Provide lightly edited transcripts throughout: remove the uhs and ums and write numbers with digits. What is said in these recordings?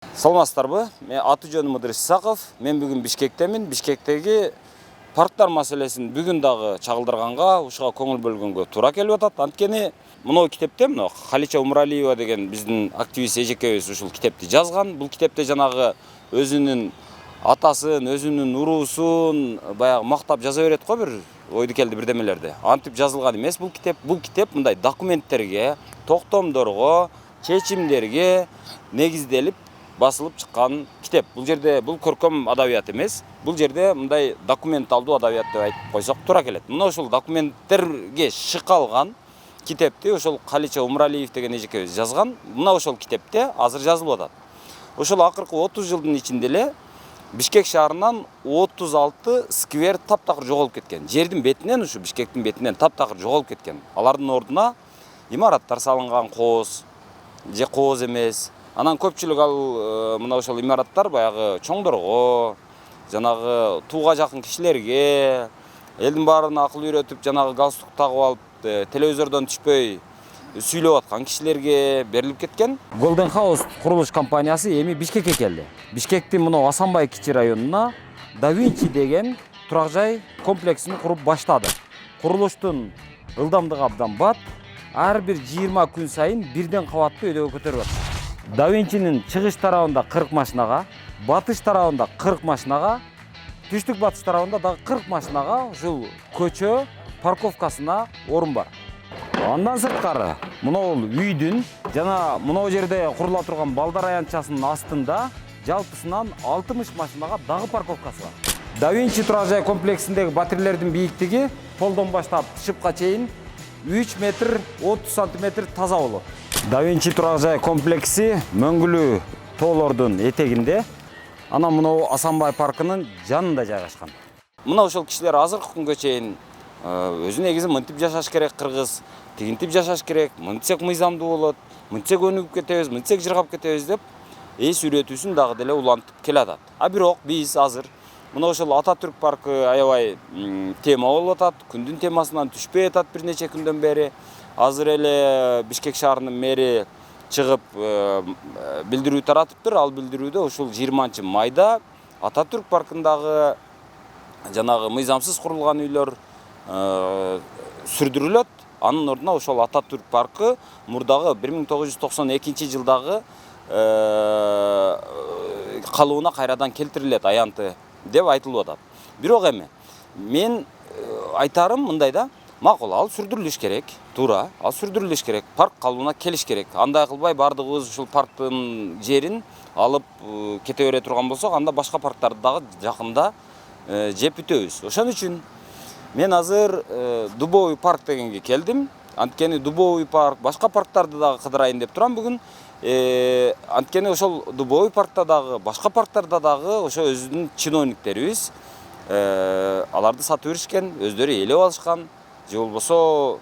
Саламатсыздарбы? Мен аты жөнүм Ыдырыс Исаков. Мен бүгүн Бишкектемин. Бишкектеги парктар маселесин бүгүн дагы чагылдырганга, ушуга көңүл бөлгөнгө туура келип атат. Анткени мына китепте Халича Умуралиева деген биздин активист эжекебиз ушул китепти жазган. Бул китепте жанагы өзүнүн атасын, өзүнүн уруусун баягы мактап жаза берет го, бир ойду келди бирдемелерди. Антип жазылган эмес бул китеп. Бул китеп мындай документтерге, токтомдорго, чечимдерге негизделип басылып чыккан китеп. Бул жерде бул көркөм адабият эмес. Бул жерде мындай документалдуу адабият деп айтып койсок туура келет. Мына ушул документтерге шыкалган китепти ошол Халича Умуралиев деген эжекебиз жазган. Мына ошол китепте азыр жазылып атат. Ошол акыркы 30 жылдын ичинде эле Бишкек шаарынан 36 сквер таптакыр жоголуп кеткен. Жердин бетинен, ушу Бишкектин бетинен таптакыр жоголуп кеткен. Алардын ордуна имараттар салынган, кооз же кооз эмес. Анан көпчүлүк мына ошол имараттар баягы чоңдорго, жанагы тууга жакын кишилерге, элдин баарына акыл үйрөтүп, жанагы галстук тагып алып, телевизордон түшпөй сүйлөп аткан кишилерге берилип кеткен. Golden House курулуш компаниясы эми Бишкекке келди. Бишкектин мына Асанбай кичи районуна Да Винчи деген турак жай комплексин куруп баштады. Курулуштун ылдамдыгы абдан бат. Ар бир 20 күн сайын бирден кабаттуу өйдөгө көтөрүп атат. Да Винчинин чыгыш тарабында 40 машинага, батыш тарабында 40 машинага, түштүк батыш тарабында дагы 40 машинага ушул көчө парковкасына орун бар. Андан сырткары мына үйдүн жана мына жерде курула турган балдар аянтчасынын астында жалпысынан 60 машинага дагы парковкасы бар. Да Винчи турак жай комплексиндеги батирелердин бийиктиги полдон баштап тышыпка чейин 3 метр 30 сантиметр таза болот. Да Винчи турак жай комплекси мөңгүлүү тоолордун этегинде, анан мына Асанбай паркынын жанында жайгашкан. Мына ошол кишилер азыркы күнгө чейин өзү негизи мынтип жашаш керек, кыргыз тигинтип жашаш керек, мынтсек мыйзамдуу болот, мынтсек өнүгүп кетебиз, мынтсек жыргап кетебиз деп эс үйрөтүүсүн дагы деле улантып келатат. А бирок биз азыр мына ошол Ататүрк паркы аябай тема болуп атат, күндүн темасынан түшпөй атат бир нече күндөн бери. Азыр эле Бишкек шаарынын мэри чыгып билдирүү таратыптыр. Ал билдирүүдө ушул 20 майда Ататүрк паркындагы жанагы мыйзамсыз курулган үйлөр сүрдүрүлөт. Анын ордуна ошол Ататүрк паркы мурдагы 1992 жылдагы калыбына кайрадан келтирилет аянты деп айтылып атат. Бирок эми мен айтарым мындай да, макул, ал сүрдүрүлүш керек, туура, ал сүрдүрүлүш керек, парк калыбына келиш керек. Андай кылбай бардыгыбыз ушул парктын жерин алып кете бере турган болсок, анда башка парктарды дагы жакында жеп бүтөбүз. Ошон үчүн мен азыр Дубовый парк дегенге келдим. Анткени Дубовый парк, башка парктарды дагы кыдырайын деп турам бүгүн. Анткени ошол Дубовый паркта дагы, башка парктарда дагы ошо өзүнүн чиновниктерибиз аларды сатып беришкен, өздөрү ээлеп алышкан, же болбосо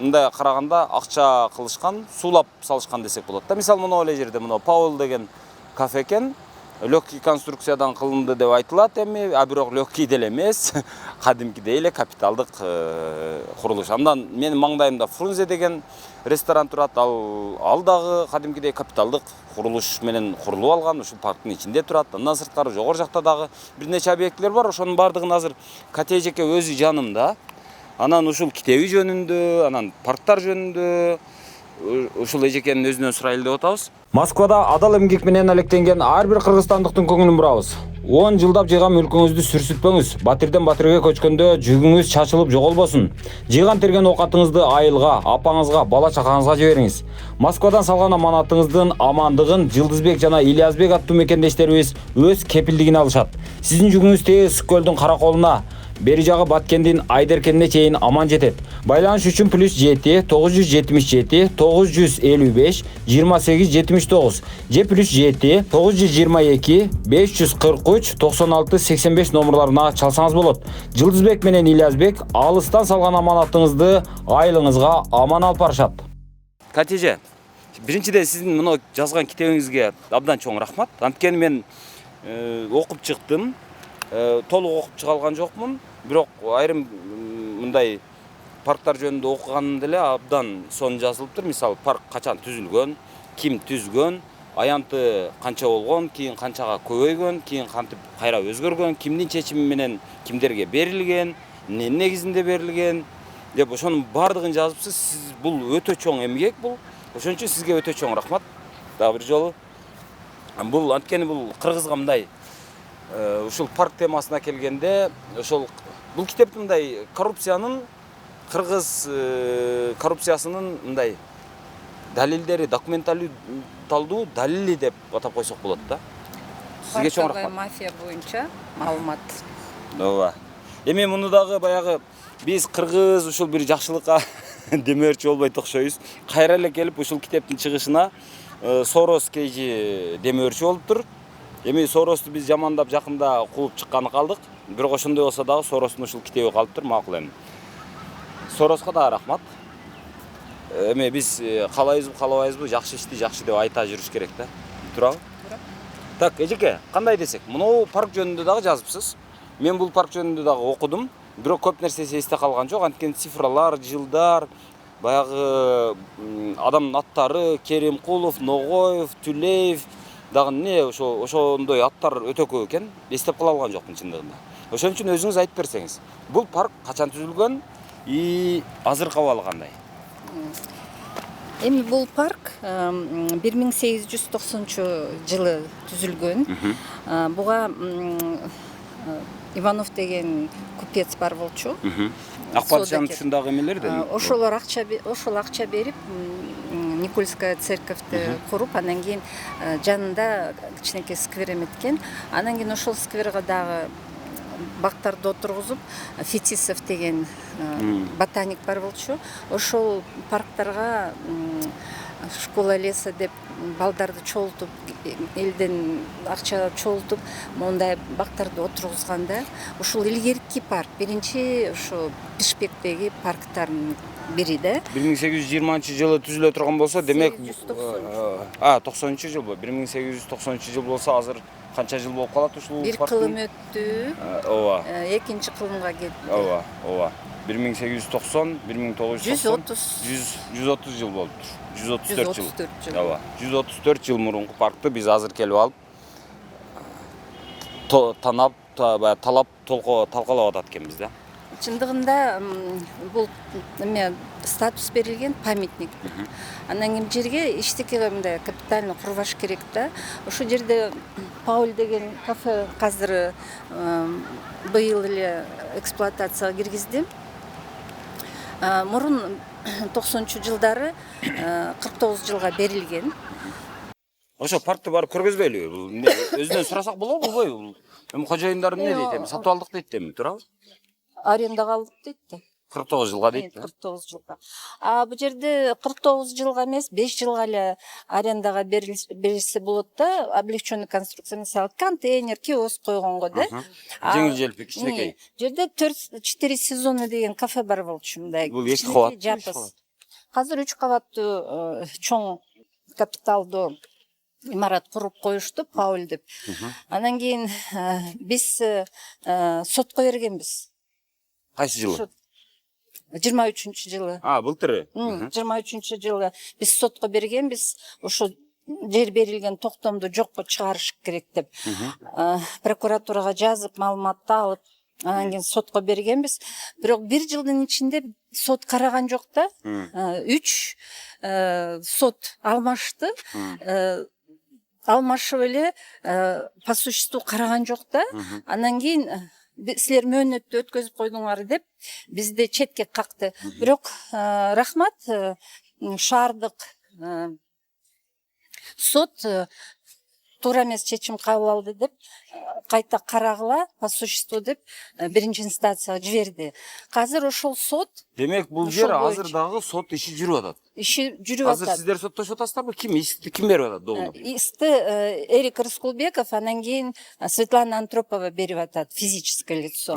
мындай караганда акча кылышкан, суулап салышкан десек болот да. Мисалы мына эле жерде мына Паул деген кафе экен. Легкий конструкциядан кылынды деп айтылат эми, а бирок легкий деле эмес, кадимкидей эле капиталдык курулуш. Андан менин маңдайымда Фрунзе деген ресторан турат, ал дагы кадимкидей капиталдык курулуш менен курулуп алган, ушул парктын ичинде турат. Андан сырткары жогору жакта дагы бир нече объектилер бар. Ошонун бардыгын азыр Кате эжеке өзү жанымда. Анан ушул китеби жөнүндө, анан парктар жөнүндө ушул эжекенин өзүнөн сурайлы деп атабыз. Москвада адал эмгек менен алектенген ар бир кыргызстандыктын көңүлүн бурабыз. 10 жылдап жыйган мүлкүңүздү сүрсүтпөңүз. Батирден батирге көчкөндө жүгүңүз чачылып жоголбосун. Жыйган терген оокатыңызды айылга, апаңызга, бала чакаңызга жибериңиз. Москвадан салган аманатыңыздын амандыгын Жылдызбек жана Ильязбек аттуу мекендештерибиз өз кепилдигине алышат. Сиздин жүгүңүз тез Көлдүн Караколуна, бери жагы Баткендин Айдеркенине чейин аман жетет. Байланыш үчүн +7 977 955 28 79 же +7 922 543 96 85 номерларына чалсаңыз болот. Жылдызбек менен Ильязбек алыстан салган аманатыңызды айылыңызга аман алып барышат. Катеже, биринчиден сиздин мына жазган китебиңизге абдан чоң рахмат. Анткени мен окуп чыктым. Толук окуп чыга алган жокмун, бирок айрым мындай парктар жөнүндө окуган деле абдан сон жазылыптыр. Мисалы парк качан түзүлгөн, ким түзгөн, аянты канча болгон, кийин канчага көбөйгөн, кийин кантип кайра өзгөргөн, кимдин чечими менен кимдерге берилген, эмненин негизинде берилген деп ошонун баардыгын жазыпсыз. Сиз бул өтө чоң эмгек бул. Ошон үчүн сизге өтө чоң рахмат. Дагы бир жолу. Бул анткени бул кыргызга мындай ушул парк темасына келгенде, ошол бул китепти мындай коррупциянын, кыргыз коррупциясынын мындай далилдери, документалдуу далили деп атап койсок болот да. Сизге чоң рахмат. Мафия боюнча маалымат. Ооба. Эми муну дагы баягы биз кыргыз ушул бир жакшылыкка демөөрчү болбойт окшойбуз. Кайра эле келип ушул китептин чыгышына Сорос кейжи демөөрчү болуптур. Эми Соросту биз жамандап жакында кууп чыкканы калдык. Бирок ошондой болсо дагы Соростун ушул китеби калыптыр, макул эми. Сороска да рахмат. Эми биз каалайбызбы, каалабайбызбы, жакшы ишти жакшы деп айта жүрүш керек да. Туурабы? Туура. Так, эжеке, кандай десек? Мынау парк жөнүндө дагы жазыпсыз. Мен бул парк жөнүндө дагы окудум. Бирок көп нерсеси эсте калган жок. Анткени цифралар, жылдар, баягы адамдын аттары, Керимкулов, Ногоев, Түлеев дагы не ошондой аттар өтө көп экен. Эстеп кала алган жокмун чындыгында. Ошон үчүн өзүңүз айтып берсеңиз. Бул парк качан түзүлгөн? Азыркы абалы кандай? Эми бул парк 1890-жылы түзүлгөн. Буга Иванов деген купец бар болчу. Ак падышанын тушундагы эмелерден? Ошол акча берип Никольская церковьту куруп, анан кийин жанында кичинекей сквер эметкен. Анан кийин ошол скверге дагы бактарды отургузуп, Фетисов деген ботаник бар болчу. Ошол парктарга школа леса деп балдарды чогултуп, элден акча чогултуп, мондай бактарды отургузганда, ушул илгерки парк, биринчи ошо Бишкектеги парктардын бири да. 1820-жылы түзүлө турган болсо, демек 90-жыл бу. 1890-жыл болсо, азыр канча жыл болуп калат ушул парктын? Бир кылым өттү. Ооба. Экинчи кылымга кетти. Ооба. 1890, 1990, 130 жыл болуптур. 134 жыл. Ооба. 134 жыл мурунку паркты биз азыр келип алып талап талкалап атат экенбиз да. Чындыгында бул эме статус берилген памятник. Анан кийин жерге эчтекеге мындай капитально курбаш керек да. Ошо жерде Пауль деген кафе азыр быйыл эле эксплуатацияга киргизди. Мурун 90-жылдары 49 жылга берилген. Ошо паркты барып көргөзбөйлүбү? Бул өзүнөн сурасак болобу, болбойбу? Эми кожоюндары эмне дейт эми? Сатып алдык дейт эми, туурабы? Арендага алдык дейт да. 49 жылга дейт. 49 жылга. Бул жерде 49 жылга эмес, 5 жылга эле арендага берилсе болот да. Облегченный конструкция, мисалы контейнер, киоск койгонго да. Жеңил желпи кичинекей. Жерде 4 сезоны деген кафе бар болчу мындай. Бул 2 кабат. Азыр 3 кабаттуу чоң капиталдуу имарат куруп коюшту, Пауль деп. Анан кийин биз сотко бергенбиз. Кайсы жылы? 23-жылы. Былтыр. 23-жылы биз сотко бергенбиз. Ошо жер берилген токтомду жокко чыгарыш керек деп. Прокуратурага жазып, маалыматты алып, анан кийин сотко бергенбиз. Бирок 1 жылдын ичинде сот караган жок да. 3 сот алмашты. Алмашып эле по существу караган жок да. Анан кийин силер мөөнөттү өткөзүп койдуңар деп бизди четке какты. Бирок рахмат, шаардык сот туура эмес чечим кабыл алды деп кайта карагыла по существу деп биринчи инстанцияга жиберди. Азыр ошол сот, демек бул жер азыр дагы сот иши жүрүп атат. Иши жүрүп атат. Азыр сиздер соттошуп атасыздарбы? Ким берип атат доогуну? Исти Эрик Рыскулбеков, анан кийин Светлана Антропова берип атат, физическое лицо.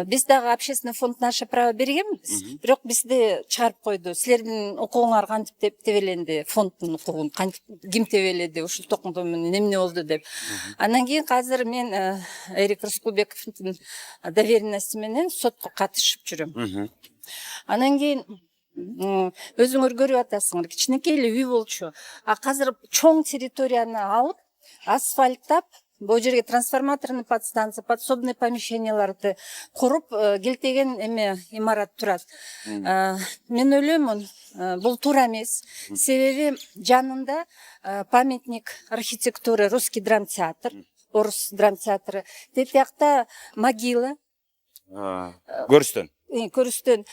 Биз дагы общественный фонд «Наше право» бергенбиз, бирок бизди чыгарып койду. Силердин укугуңар кантип тебеленди, фонддун укугун ким тебеледи, ушул токмдо менен эмне болду деп. Анан кийин азыр мен Эрик Рыскулбековдун доверенности менен сотко катышып жүрөм. Анан кийин өзүңөр көрүп атасыңар, кичинекей эле үй болчу. А азыр чоң территорияны алып, асфальттап, бул жерге трансформаторный подстанция, подсобный помещенияларды куруп, келтеген эме имарат турат. Мен ойлоймун, бул туура эмес. Себеби жанында памятник архитектуры Русский драмтеатр, орус драмтеатры. Тетиякта могила. Көрүстөн. Көрүстөн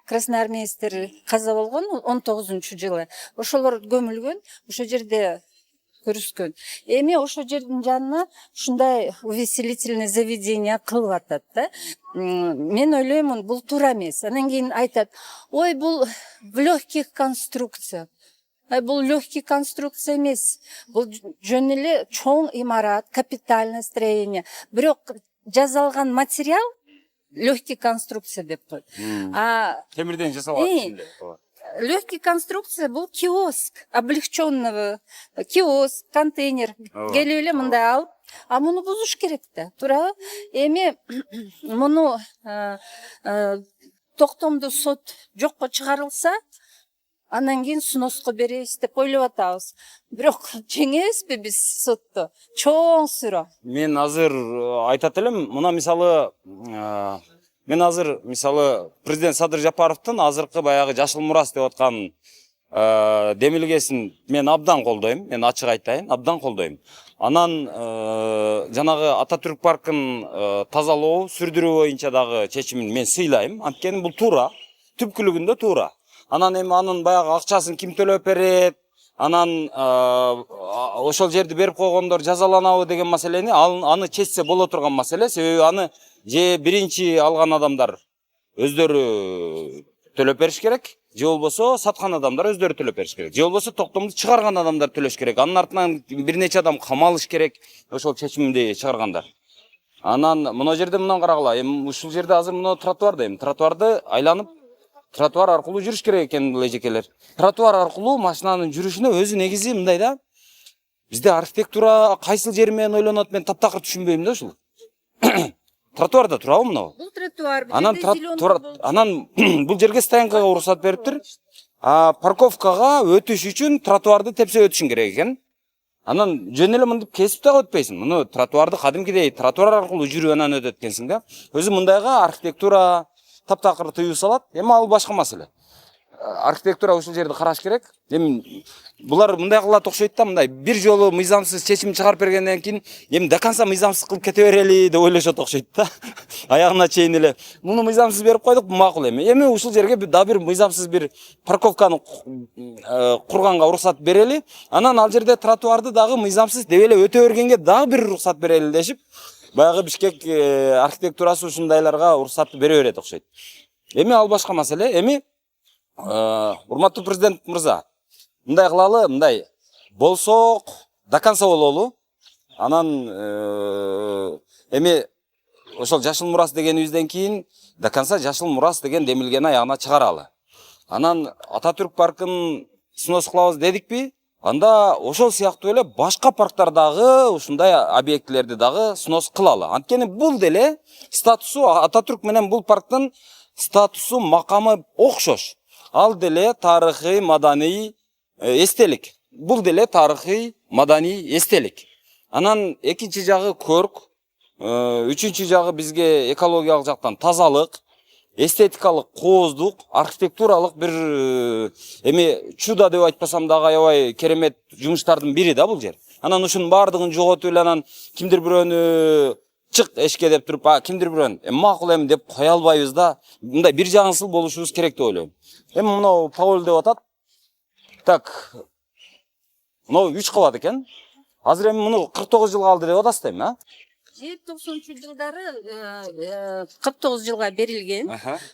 красноармейцтер каза болгон 19-жылы. Ошолор көмүлгөн, ошо жерде көрүскөн. Эми ошо жердин жанына ушундай увеселительный заведение кылып атат да. Мен ойлоймун, бул туура эмес. Анан кийин айтат: "Ой, бул в легких конструкциях". Бул легкий конструкция эмес. Бул жөн эле чоң имарат, капитальное строение. Бирок жазалган материал легкий конструкция деп коет. Темирден жасалган ичинде. Легкий конструкция бул киоск, облегченного киоск, контейнер. Келип эле мындай алып, муну бузуш керек да, туурабы? Эми муну токтомдуу сот жокко чыгарылса, анан кийин сноско беребиз деп ойлоп атабыз. Бирок жеңебизби биз сотто? Чоң суроо. Мен азыр айтат элем, мына мисалы президент Садыр Жапаровдун азыркы баягы Жашыл мурас деп аткан демилгесин мен абдан колдойм. Мен ачык айтайын, абдан колдойм. Анан жанагы Ататүрк паркын тазалоо, сүрдүрүү боюнча дагы чечимин мен сыйлайм. Анткени бул туура, түпкүлүгүндө туура. Анан эми анын баягы акчасын ким төлөп берет, анан ошол жерди берип койгондор жазаланабы деген маселени аны чечсе боло турган маселе. Себеби аны же биринчи алган адамдар өздөрү төлөп бериш керек, же болбосо саткан адамдар өздөрү төлөп бериш керек, же болбосо токтомду чыгарган адамдар төлөш керек. Анын артынан бир нече адам камалыш керек, ошол чечимди чыгаргандар. Анан мына жерде мындан карагыла, эми ушул жерде азыр мына тротуарда, эми тротуарды айланып тротуар аркылуу жүрүш керек экен эжекелер. Тротуар аркылуу машинанын жүрүшүнө өзү негизи мындай да. Бизде архитектура кайсыл жери менен ойлонот, мен таптакыр түшүнбөйм да ушул. Тротуарда турабы мынау? Бул тротуар, анан бул жерге стоянкага уруксат бериптир. Парковкага өтүш үчүн тротуарды тепсе өтүшүң керек экен. Анан жөн эле мындып кесип дагы өтпөйсүң. Муну тротуарды кадимкидей тротуар аркылуу жүрүп анан өтөт экенсиң да. Өзү мындайга архитектура таптакыр тыюу салат. Эми ал башка маселе. Архитектура ушул жерди караш керек. Эми булар мындай кылат окшойт да, мындай бир жолу мыйзамсыз чечим чыгарып бергенден кийин эми до конца мыйзамсыз кылып кете берели деп ойлошот окшойт да. Аягына чейин эле муну мыйзамсыз берип койдук, макул эми. Эми ушул жерге дагы бир мыйзамсыз бир парковканы курганга уруксат берели. Анан ал жерде тротуарды дагы мыйзамсыз деп эле өтө бергенге дагы бир уруксат берели дешип, баягы Бишкек архитектурасы ушундайларга уруксатты бере берет окшойт. Эми ал башка маселе. Эми урматтуу президент мырза, мындай кылалы, мындай болсок до конца бололу. Анан эми ошол Жашыл мурас дегенибизден кийин до конца Жашыл мурас деген демилгени аягына чыгаралы. Анан Ататүрк паркын снос кылабыз дедикпи? Анда ошол сыяктуу эле башка парктардагы ушундай объектилерди дагы снос кылалы. Анткени бул деле статусу Ататүрк менен бул парктын статусу, макамы окшош. Ал деле тарыхый, маданий эстелик. Бул деле тарыхый, маданий эстелик. Анан экинчи жагы көрк, үчүнчү жагы бизге экологиялык жактан тазалык, эстетикалык кооздук, архитектуралык бир эми чудо деп айтпасам дагы аябай керемет жумуштардын бири да бул жер. Анан ушунун баардыгын жоготуп эле анан кимдир бирөөнү чык эшикке деп туруп, кимдир бирөөнү макул эми деп кое албайбыз да. Мындай бир жагынсыл болушубуз керек деп ойлойм. Эми мынау Пауль деп атат. Так. Мынау 3 кабат экен. Азыр эми муну 49 жылга алды деп атасыз эми, 90-жылдары 49 жылга берилген.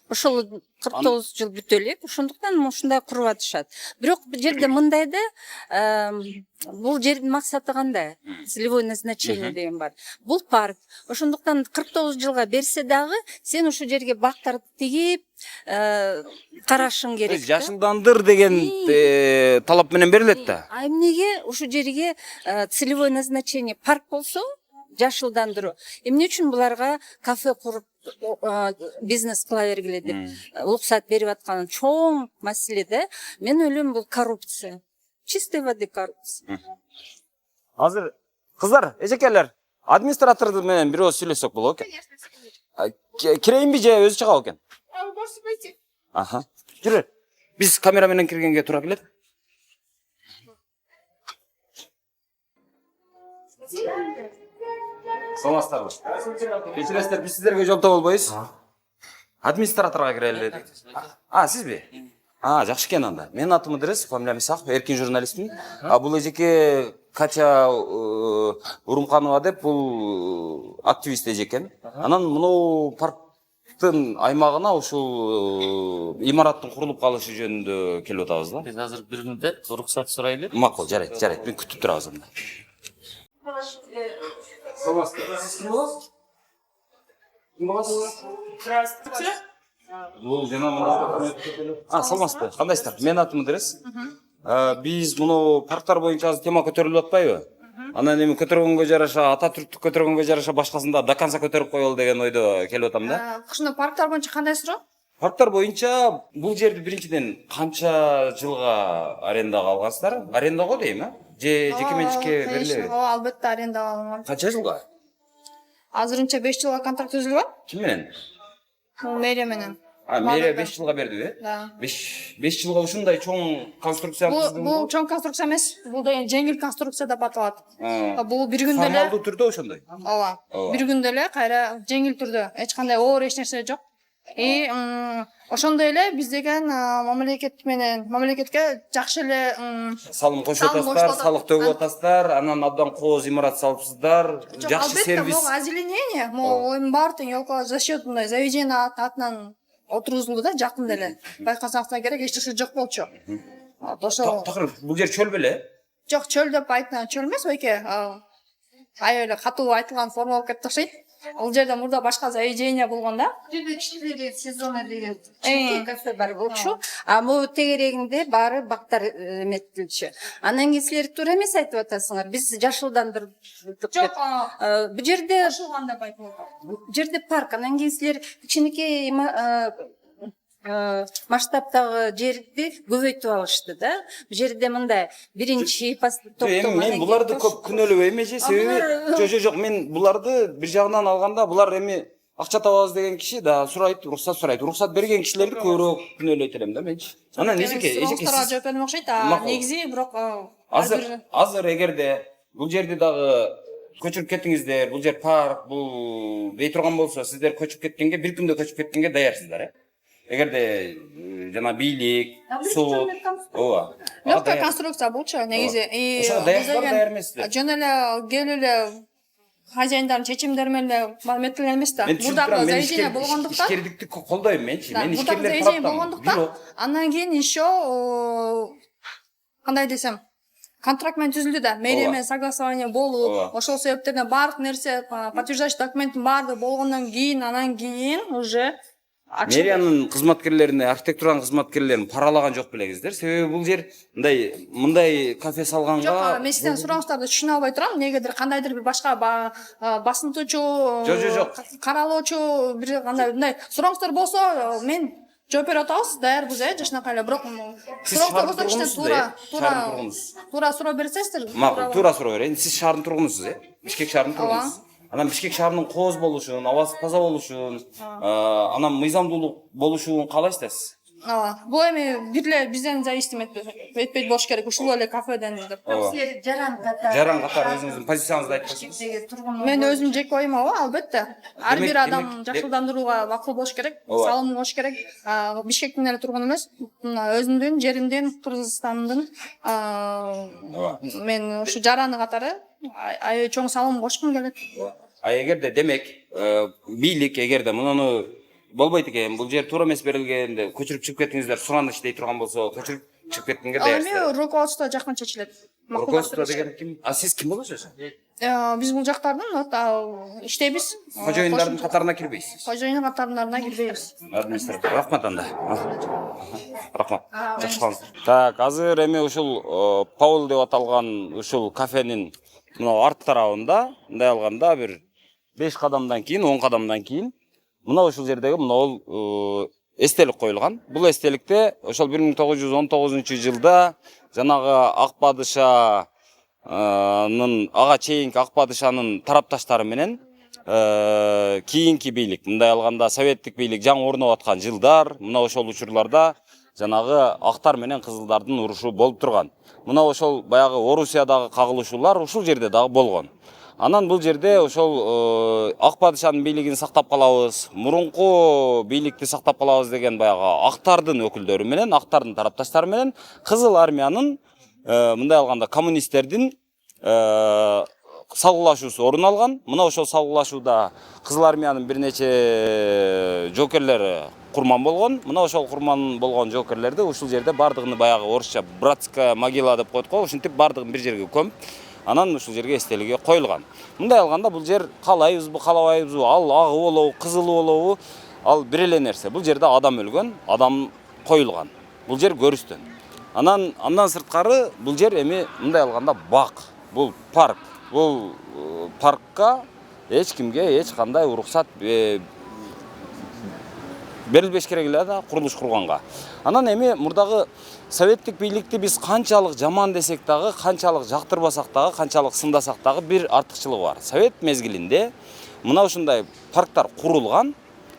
Ошол 49 жыл бүтө элек. Ошондуктан ушундай куруп атышат. Бирок бул жерде мындай да, бул жердин максаты кандай? Целевое назначение деген бар. Бул парк. Ошондуктан 49 жылга берсе дагы сен ушул жерге бактарды тигип карашың керек. Жашылдандыр деген талап менен берилет да. А эмнеге ушул жерге целевое назначение парк болсо, жашылдандыруу. Эмне үчүн буларга кафе куруп бизнес кыла бергиле деп уруксат берип аткан чоң маселе да. Мен ойлойм бул коррупция. Чистой воды коррупция. Азыр кыздар, эжекелер, администратор менен бир ооз сүйлөшсөк болот экен. Кирейинби же өзү чыгабы экен? Аха. Жүрү. Биз камера менен киргенге туура келет. Саламатсыздарбы? Кечиресиздер, биз сиздерге жолто болбойбуз. Администраторга кирели дедик. Сизби? Жакшы экен анда. Менин атым Ыдырыс, фамилиям Исаков, эркин журналистмин. Бул эжеке Катя Урумханова деп бул активист эжекен. Анан муну парктын аймагына ушул имараттын курулуп калышы жөнүндө келип атабыз да. Биз азыр бир мүнөттө уруксат сурайлы. Макул, жарайт. Мен күтүп турабыз анда. Здравствуйте. Бул жана мына. Саламатсызбы? Кандайсыздар? Менин атым Ыдырыс. Биз муну парктар боюнча азыр тема көтөрүлүп атпайбы? Анан эми көтөргөнгө жараша, ата түрктүк көтөргөнгө жараша башкасын да до конца көтөрүп коелу деген ойдо келип атам да. Ушуну парктар боюнча кандай суроо? Парктар боюнча бул жерди биринчиден канча жылга арендага алгансыздар? Арендага дейм, же жеке менчикке берилеби? Ооба, албетте арендага алынган. Канча жылга? Азырынча 5 жылга контракт түзүлгөн. Ким менен? Мэрия менен. Мэрия 5 жылга бердиби? Да. 5 жылга ушундай чоң конструкция түздүңүз? Бул чоң конструкция эмес. Бул да жеңил конструкция деп аталат. Бул бир күндө эле. Формалдуу түрдө ошондой. Ооба. Бир күндө эле кайра жеңил түрдө. Эч кандай оор эч нерсе жок. Ошондой эле биз деген мамлекетке жакшы эле салым кошуп атасыздар, салык төгүп атасыздар, анан абдан кооз имарат салыпсыздар, жакшы сервис. Албетте, озеленение, могу баары тең около за счет мындай заведение атынан отургузулду да жакында эле. Байкасаңыздар керек, эч нерсе жок болчу. Ошо. Такыр бул жер чөл беле? Жок, чөл деп айткан чөл эмес, ойке. Аябай катуу айтылган форма болуп кетти окшойт. Бул жерде мурда башка заведение болгон да. 4 сезона деген кафе бар болчу. Могу тегерегинде баары бактар эметилчү. Анан кийин силер туура эмес айтып атасыңар. Биз жашылдандырып Жок, бул жерде кошулган деп айтып атат. бул жерде парк. Анан кийин силер кичинекей масштабтагы жерди көбөйтүп алышты да. Бул жерде мындай биринчи топтом. Мен буларды көп күнөөлөбөйм эже, себеби жок, мен буларды бир жагынан алганда булар эми акча табабыз деген киши да сурайт, уруксат сурайт. Уруксат берген кишилерди көбүрөөк күнөөлөйт элем да менчи. Анан эжеке жооп бермек окшойт. Негизи бирок азыр эгерде бул жерди дагы көчүрүп кеттиңиздер, бул жер парк, бул дей турган болсо, сиздер көчүп кеткенге, бир күндө көчүп кеткенге даярсыздар, эгерде жана бийлик, суд, ооба. Легкая конструкция болчу негизи. Ошого даярсыздар, даяр эмессиздер. Жөн эле келип эле хозяиндардын чечимдери менен эле маалыметтелген эмес да. Мурдагы заведение болгондуктан ишкерликти колдойм менчи. Мен ишкерлер болгондуктан анан кийин еще кандай десем, контракт менен түзүлдү да. Мэрия менен согласование болуп, ошол себептерден баардык нерсе, подтверждающий документтин баардыгы болгондон кийин, анан кийин уже мэриянын кызматкерлерини, архитектуранын кызматкерлерин паралаган жок белеңиздер. Себеби бул жер мындай кафе салганга жок, мен сиздердин сурооңуздарды түшүнө албай турам. Негедир кандайдыр бир башка басынтуучу, жок. каралоочу бир кандай мындай сурооңуздар болсо, мен жооп берип атабыз, даярбыз, жашынакай эле. Бирок сурооңуздар болсо иштен туура суроо берсеңиздер. Макул, туура суроо берейин. Сиз шаардын тургунусуз, Бишкек шаарынын тургунусуз. Анан Бишкек шаарынын кооз болушун, абасы таза болушун, анан мыйзамдуулук болушун каалайсыздар? Ооба. Бул эми бирле бизден зависим этпейт болуш керек. Ушул эле кафеден деп. силер жаран катары өзүңүздүн позициянызды айтып койсоңуз. Мен өзүм жеке оюм, албетте. Ар бир адам жакшылдандырууга макул болуш керек, салымдуу болуш керек. Бишкектин эле тургуну эмес, өзүмдүн жеримдин, Кыргызстандын мен ушу жараны катары аябай чоң салым кошкум келет. Эгерде демек бийлик эгерде муну болбойт экен, бул жер туура эмес берилгенде көчүрүп чыгып кеттиңиздер, сураныч дей турган болсо, көчүрүп чыгып кеткенге даярсыздар. Эми руководство жактан чечилет. Руководство деген ким? Сиз ким болосуз? Биз бул жактардын иштейбиз. Кожоюндардын катарына кирбейсиз. Кожоюн катарына кирбейбиз. Администратор, рахмат анда. Рахмат. Жакшы калыңыз. Так, азыр эми ушул Паул деп аталган ушул кафенин мына арт тарабында, мындай алганда бир 5 кадамдан кийин, 10 кадамдан кийин мына ушул жердеги мына эстелик коюлган. Бул эстеликте ошол 1919 жылда жанагы ак падышанын ага чейинки ак падышанын тарапташтары менен кийинки бийлик, мындай алганда советтик бийлик жаңы орноп аткан жылдар, мына ошол учурларда жанагы актар менен кызылдардын урушу болуп турган. Мына ошол баягы Орусиядагы кагылышуулар ушул жерде дагы болгон. Анан бул жерде ошол ак падышанын бийлигин сактап калабыз, мурунку бийликти сактап калабыз деген баягы актардын өкүлдөрү менен, актардын тарапташтары менен Кызыл армиянын мындай алганда коммунисттердин салгылашуусу орун алган. Мына ошол салгылашууда Кызыл армиянын бир нече жоокерлери курман болгон. Мына ошол курман болгон жоокерлерди ушул жерде бардыгын баягы орусча братская могила деп коет го, ушинтип бардыгын бир жерге көмүп, анан ушул жерге эстелиги коюлган. Мындай алганда бул жер каалайбызбы, каалабайбызбы, ал агы болобу, кызылы болобу, ал бир эле нерсе. Бул жерде адам өлгөн, адам коюлган. Бул жер көрүстөн. Андан сырткары бул жер эми мындай алганда бак, бул парк. Бул паркка эч кимге эч кандай уруксат берилбеш керек эле да курулуш курганга. Анан эми мурдагы советтик бийликти биз канчалык жаман десек дагы, канчалык жактырбасак дагы, канчалык сындасак дагы бир артыкчылыгы бар. Совет мезгилинде мына ушундай парктар курулган,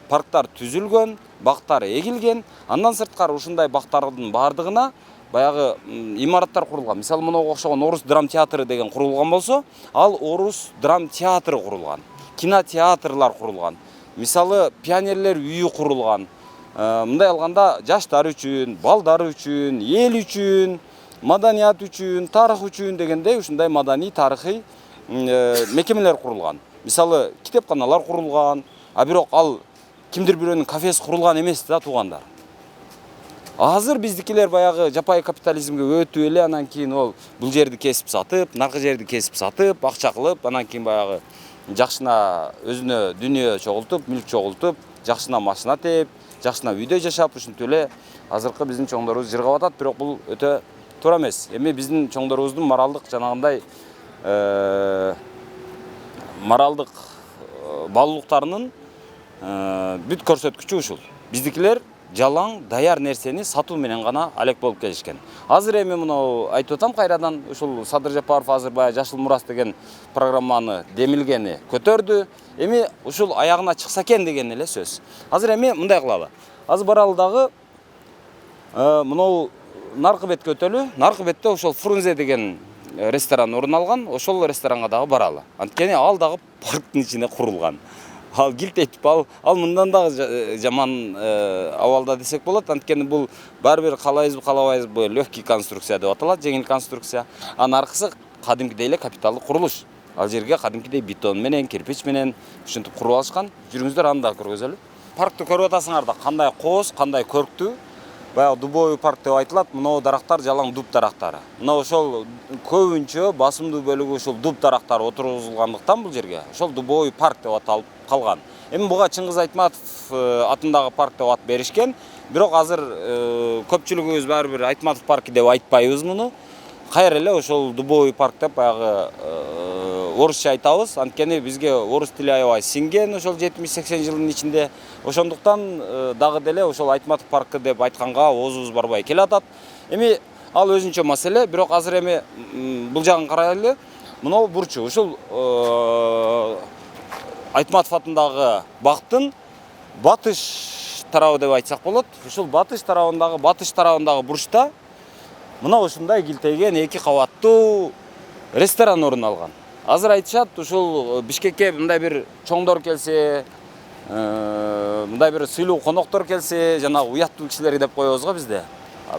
парктар түзүлгөн, бактар эгилген. Андан сырткары ушундай бактардын бардыгына баягы имараттар курулган. Мисалы мынага окшогон Орус драм театры деген курулган болсо, ал Орус драм театры курулган. Кинотеатрлар курулган. Мисалы пионерлер үйү курулган. Мындай алганда жаштар үчүн, балдар үчүн, эл үчүн, маданият үчүн, тарых үчүн дегендей ушундай маданий тарыхый мекемелер курулган. Мисалы китепканалар курулган, а бирок ал кимдир бирөөнүн кафеси курулган эмес да, туугандар. Азыр биздикилер баягы жапайы капитализмге өтүп эле, анан кийин бул жерди кесип сатып, наркы жерди кесип сатып, акча кылып, анан кийин баягы жакшына өзүнө дүнүйө чогултуп, мүлк чогултуп, жакшына машина тээп, жакшына үйдө жашап, ушинтип эле азыркы биздин чоңдорубуз жыргап атат, бирок бул өтө туура эмес. Эми биздин чоңдорубуздун моралдык жанагындай моралдык баалуулуктарынын бүт көрсөткүчү ушул. Биздикилер жалаң даяр нерсени сатуу менен гана алек болуп келишкен. Азыр эми мына айтып атам кайрадан, ушул Садыр Жапаров азыр баягы Жашыл мурас деген программаны демилгени көтөрдү. Эми ушул аягына чыкса экен деген эле сөз. Азыр эми мындай кылалы. Азыр баралы дагы мына наркы бетке өтөлү. Наркы бетте ошол Фрунзе деген ресторан орун алган. Ошол ресторанга дагы баралы. Анткени ал дагы парктын ичинде курулган. Ал килтейтип ал мындан дагы жаман абалда десек болот. Анткени бул баары бир каалайбызбы, каалабайбызбы легкий конструкция деп аталат, жеңил конструкция. Анын аркысы кадимкидей эле капиталдык курулуш. Ал жерге кадимкидей бетон менен, кирпич менен ушинтип куруп алышкан. Жүрүңүздөр, аны да көргөзөлү. Паркты көрүп атасыңар да, кандай кооз, кандай көрктүү. Баягы дубовый парк деп айтылат. Мына дарактар жалаң дуб дарактары. Мына ошол көбүнчө басымдуу бөлүгү ушул дуб дарактары отургузулгандыктан бул жерге ошол дубовый парк деп аталып калган. Эми буга Чыңгыз Айтматов атындагы парк деп ат беришкен. Бирок азыр көпчүлүгүбүз баары бир Айтматов паркы деп айтпайбыз муну. Кайра эле ошол дубовый парк деп баягы орусча айтабыз. Анткени бизге орус тили аябай сиңген ошол 70-80 жылдын ичинде. Ошондуктан дагы деле ошол Айтматов паркы деп айтканга оозубуз барбай келатат. Эми ал өзүнчө маселе, бирок азыр эми бул жагын карайлы. Мына бурчу ушул Айтматов атындагы бактын батыш тарабы деп айтсак болот. Ушул батыш тарабындагы бурчта мына ушундай килтейген 2 кабаттуу ресторан орун алган. Азыр айтышат, ушул Бишкекке мындай бир чоңдор келсе, мындай бир сыйлуу коноктор келсе, жана уяттуу кишилер деп коебуз го бизде.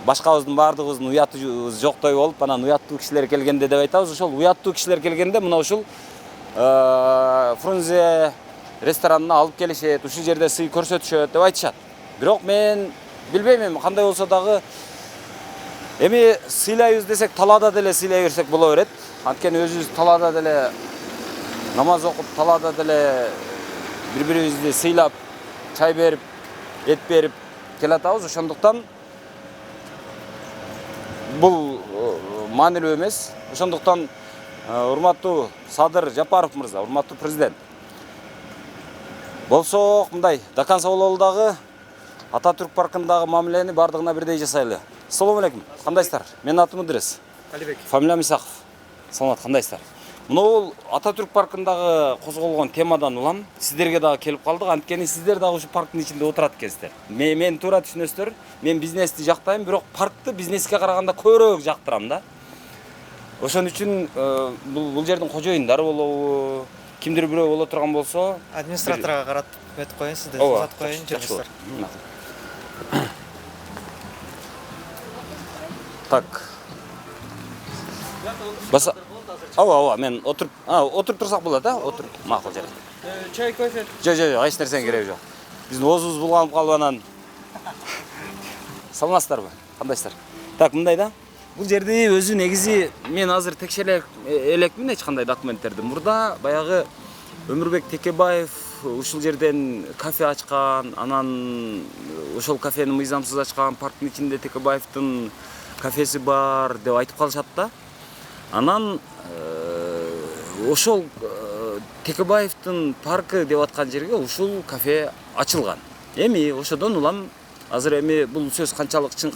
Башкабыздын баардыгыбыздын уятыбыз жоктой болуп, анан уяттуу кишилер келгенде деп айтабыз. Ошол уяттуу кишилер келгенде мына ушул Фрунзе ресторанына алып келишет, ушул жерде сый көрсөтүшөт деп айтышат. Бирок мен билбейм, кандай болсо дагы эми сыйлайбыз десек, талаада деле сыйлай берсек боло берет. Анткени өзүбүз талаада деле намаз окуп, талаада деле бири-бирибизди сыйлап, чай берип, эт берип келатабыз. Ошондуктан бул маанилүү эмес. Ошондуктан урматтуу Садыр Жапаров мырза, урматтуу президент, Болсок, мындай, Дакан Саулолдагы Ататүрк паркындагы мамилени бардыгына бирдей жасайлы. Ассаламу алейкум. Кандайсыздар? Менин атым Идрис. Алибек. Фамилиям Исаков. Саламат, кандайсыздар? Мынау Ататүрк паркындагы козголгон темадан улам сиздерге дагы келип калдык. Анткени сиздер дагы ушу парктын ичинде отурат экенсиздер. Мен туура түшүнөсүздөр. Мен бизнести жактайм, бирок паркты бизнеске караганда көбүрөөк жактырам да. Ошон үчүн бул жердин кожоюндары болобу, кимдир бирөө боло турган болсо, Администраторга каратып өтүп коюн, сизде ооба, сатып коюн, жакшы жүрүңүздөр. болот. Так. Баса. Ооба, мен отуруп турсак болот, отуруп. Макул жер. Чай, кофе. Жок, эч нерсенин кереги жок. Биздин оозубуз булганып калып анан. Саламатсыздарбы? Кандайсыздар? Так, мындай да. Бул жерди өзү негизи мен азыр текшере элекмин эч кандай документтерди. Мурда баягы Өмүрбек Текебаев ушул жерден кафе ачкан, анан ошол кафени мыйзамсыз ачкан, парктын ичинде Текебаевдин кафеси бар деп айтып калышат да. Анан ошол Текебаевдин паркы деп аткан жерге ушул кафе ачылган. Эми ошодон улам азыр эми бул сөз канчалык чын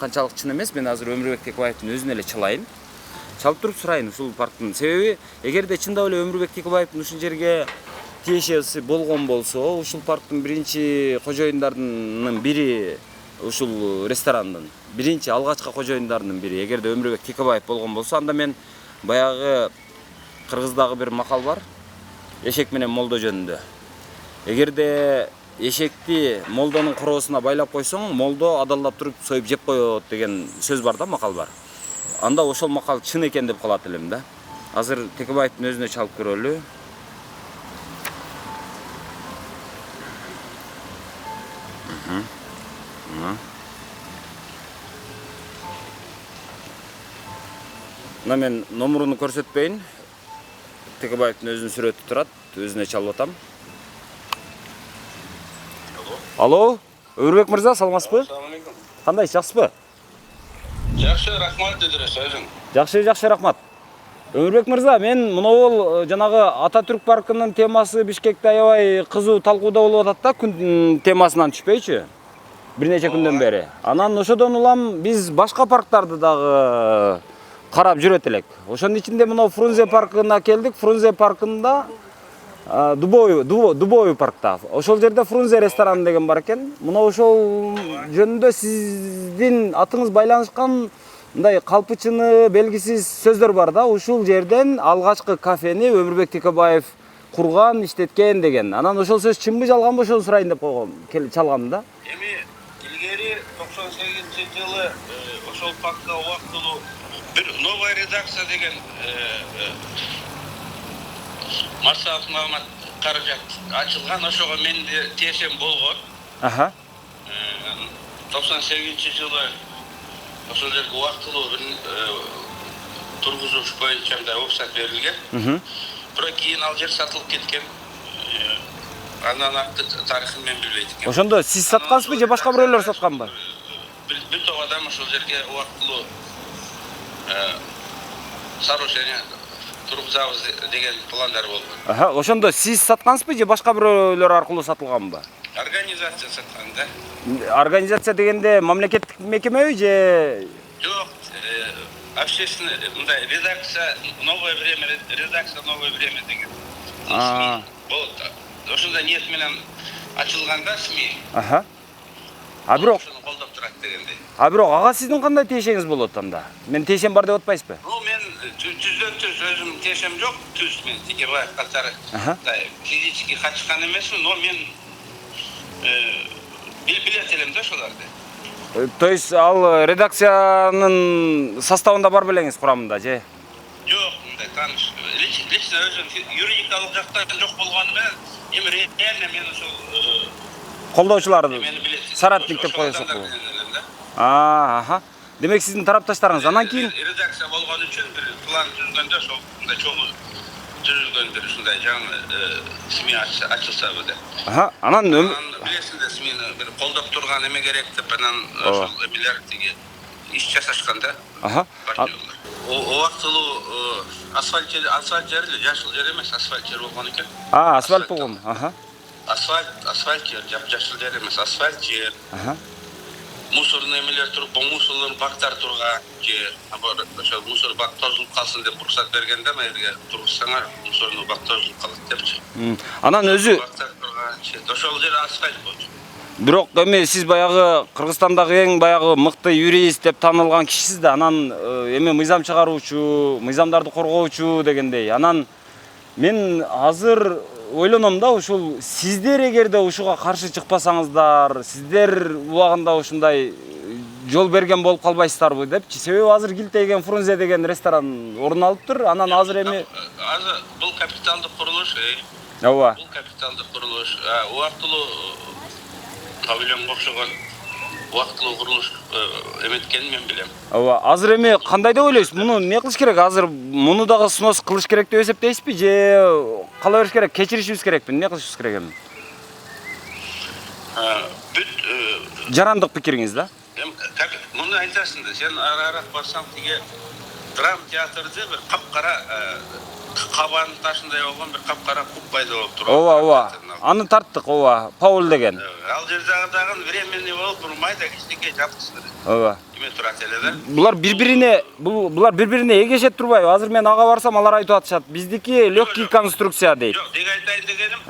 эмес, мен азыр Өмүрбек Текебаевдин өзүнө эле чалайын. Чалып туруп сурайын ушул парктын себеби, эгерде чындап эле Өмүрбек Текебаевдин ушул жерге тиешеси болгон болсо, ушул парктын биринчи кожоюндарынын бири, ушул ресторандын биринчи алгачкы кожоюндарынын бири, эгерде Өмүрбек Текебаев болгон болсо, анда мен баягы кыргыздагы бир макал бар, эшек менен молдо жөнүндө. Эгерде эшекти молдонун короосуна байлап койсоң, молдо адалдап туруп союп жеп коет деген сөз бар да, макал бар. Анда ошол макал чын экен деп калат элем да. Азыр Текебаевдин өзүнө чалып көрөлү. Мына мен номуруну көрсөтпөйүн. Текебаевдин өзүнүн сүрөтү турат, өзүнө чалып атам. Алло, Өмүрбек мырза, саламатсызбы? Assalamualaikum. Кандайсыз, жакшысызбы? Жақсы, рахмат Идрис, өзің. Жакшы, рахмат. Өмүрбек мырза, мен мынау жанагы Ататүрк паркынын темасы Бишкекте аябай кызуу талкууда болуп атат да, күн темасынан түшпөйчү. Бир нече күндөн бери. Анан ошодон улам биз башка парктарды дагы карап жүрөт элек. Ошонун ичинде мынау Фрунзе паркына келдик. Фрунзе паркында Дубовый паркта. Ошол жерде Фрунзе рестораны деген бар экен. Мына ошол жөнүндө сиздин атыңыз байланышкан мындай калпычыны белгисиз сөздөр бар да. Ушул жерден алгачкы кафени Өмүрбек Текебаев курган, иштеткен деген. Анан ошол сөз чынбы жалганбы ошону сурайын деп койгом, чалгам да. Эми илгери 98-жылы ошол паркка убактылуу бир новая редакция деген массалык маалымат каражат ачылган, ошого мен де тиешем болгон. 98-жылы ошол жерге убактылуу бир тургузуш боюнча мындай руксат берилген. Бирок кийин ал жер сатылып кеткен. Андан акты тарыхын мен билбейт экенмин. Ошондо сиз саткансызбы же башка бирөөлөр сатканбы? Бир топ адам ошол жерге убактылуу сооружение тургузабыз деген пландар болгон. Ошондо сиз саткансызбы же башка бирөөлөр аркылуу сатылганбы? Организация саткан да. Организация дегенде мамлекеттик мекемеби же? Жок, общественный мындай редакция новое время деген. Болот. Ошондой ниет менен ачылганда СМИ. Бирок ошону колдоп турат дегендей. Бирок ага сиздин кандай тиешеңиз болот анда? Мен тиешем бар деп атпайсызбы? Мен түздөн түз өзүм тиешем жок, түз мен Текебаев катары физически качкан эмесмин, но мен билет элем да ошоларды. То есть ал редакциянын составында бар белеңиз, курамында же? Жок, мындай тааныш. Лично өзүм юридикалык жактан жок болгону менен, эми реально мен ошол колдоочуларды соратник деп коесуз. Демек сиздин тарапташтарыңыз анан кийин редакция болгон үчүн бир план түзгөндө ошол мындай чоң түзүлгөн бир ушундай жаңы СМИ ачылсабы деп. Анан билесиңер СМИни бир колдоп турган эме керек деп анан ошол эмелер тиги иш жасашкан да. Убактылуу асфальт жери, жашыл жер эмес, асфальт жер болгон экен. Асфальт болгон. асфальт жер, жапжашыл жер емес, асфальт жер. Мусорный эмелер туруп, мусорлор бактар турган жер. Ошо мусор бак тозулуп калсын деп уруксат бергенде мэрге тургузсаңар, мусорный бак тозулуп калат депчи. Анан өзү Бактар турган жер. Ошол жер асфальт болчу. бирок эми сиз баягы Кыргызстандагы эң баягы мыкты юрист деп таанылган кишисиз да. Анан эми мыйзам чыгаруучу, мыйзамдарды коргоочу дегендей. Анан мен азыр ойлоном да, ушул сиздер эгерде ушуга каршы чыкпасаңыздар, сиздер убагында ушундай жол берген болуп калбайсыздарбы депчи. Себеби азыр Килтеген Фрунзе деген ресторан орун алыптыр. Анан азыр эми Азыр бул капиталдык курулуш, ооба. бул капиталдык курулуш, убактылуу павильонго окшогон убактылуу курулуш эметкенин мен билем. Ооба. Азыр эми кандай деп ойлойсуз? Муну эмне кылыш керек? Азыр муну дагы снос кылыш керек деп эсептейсизби же кала бериш керек, кечиришибиз керекпи? Эмне кылышыбыз керек эми? Бүт Жарандык пикириңиз да? муну айтасың да, сен ара-ара барсаң тиге драм театрда бир капкара кабанын ташындай болгон бир капкара куб пайда болуп турат. Ооба. Аны тарттык, ооба. Паул деген. Ал жердеги дагы временный болуп, майда кичинекей жапкысы. Ооба. Эме турат эле да. Булар бири-бирине эгешет турбайбы? Азыр мен ага барсам алар айтып атышат. Биздики легкий конструкция дейт. Жок, деге айтайын дегеним,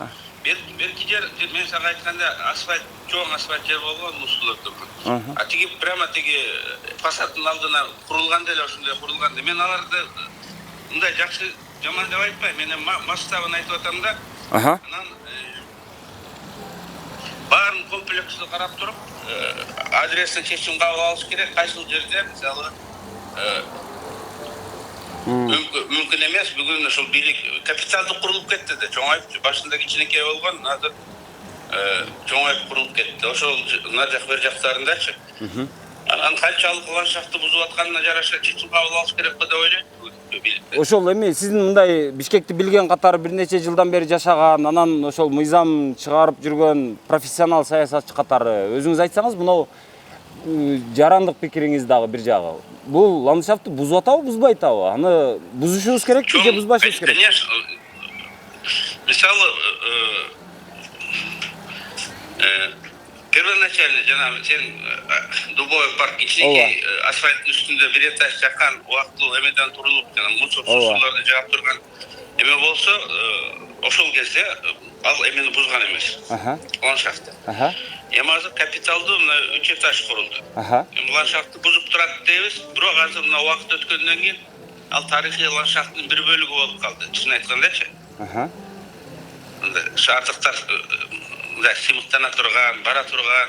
берки жер мен сага айтканда асфальт, чоң асфальт жер болгон мусулар турган. А тиги прямо тиги фасадтын алдына курулган деле ошондой курулган. Мен аларды мындай жакшы жаман деп айтпайм. Мен масштабын айтып атам да. Анан баарын комплекстүү карап туруп, адрестин чечим кабыл алыш керек. Кайсыл жерде, мисалы, мүмкүн эмес, бүгүн ошол бийлик капиталдык курулуп кетти да, чоңоюп, башында кичинекей болгон, азыр чоңоюп курулуп кетти. Ошол мына жак бер жактарындачы. Анан канчалык ландшафтты бузуп атканына жараша чечим кабыл алыш керек деп ойлойм. Ошол эми сиздин мындай Бишкекти билген катары бир нече жылдан бери жашаган, анан ошол мыйзам чыгарып жүргөн профессионал саясатчы катары өзүңүз айтсаңыз, мынау жарандык пикириңиз дагы бир жагы. Бул ландшафтты бузуп атабы, бузбай атабы? Аны бузушубуз керекпи же бузбашыбыз керек? Конечно. Мисалы, первоначально жана сен Дубовый парк кичинекей асфальттын үстүндө бир этаж жаккан убактылуу эмеден турулуп жана мусор сусуларды жаап турган эме болсо, ошол кезде ал эмени бузган эмес. Ландшафтты. Эми азыр капиталдуу мына 3 этаж курулду. Эми ландшафтты бузуп турат дейбиз, бирок азыр мына убакыт өткөндөн кийин ал тарыхый ландшафттын бир бөлүгү болуп калды. Чын айткандачы. Шаардыктар мындай сыймыктана турган, бара турган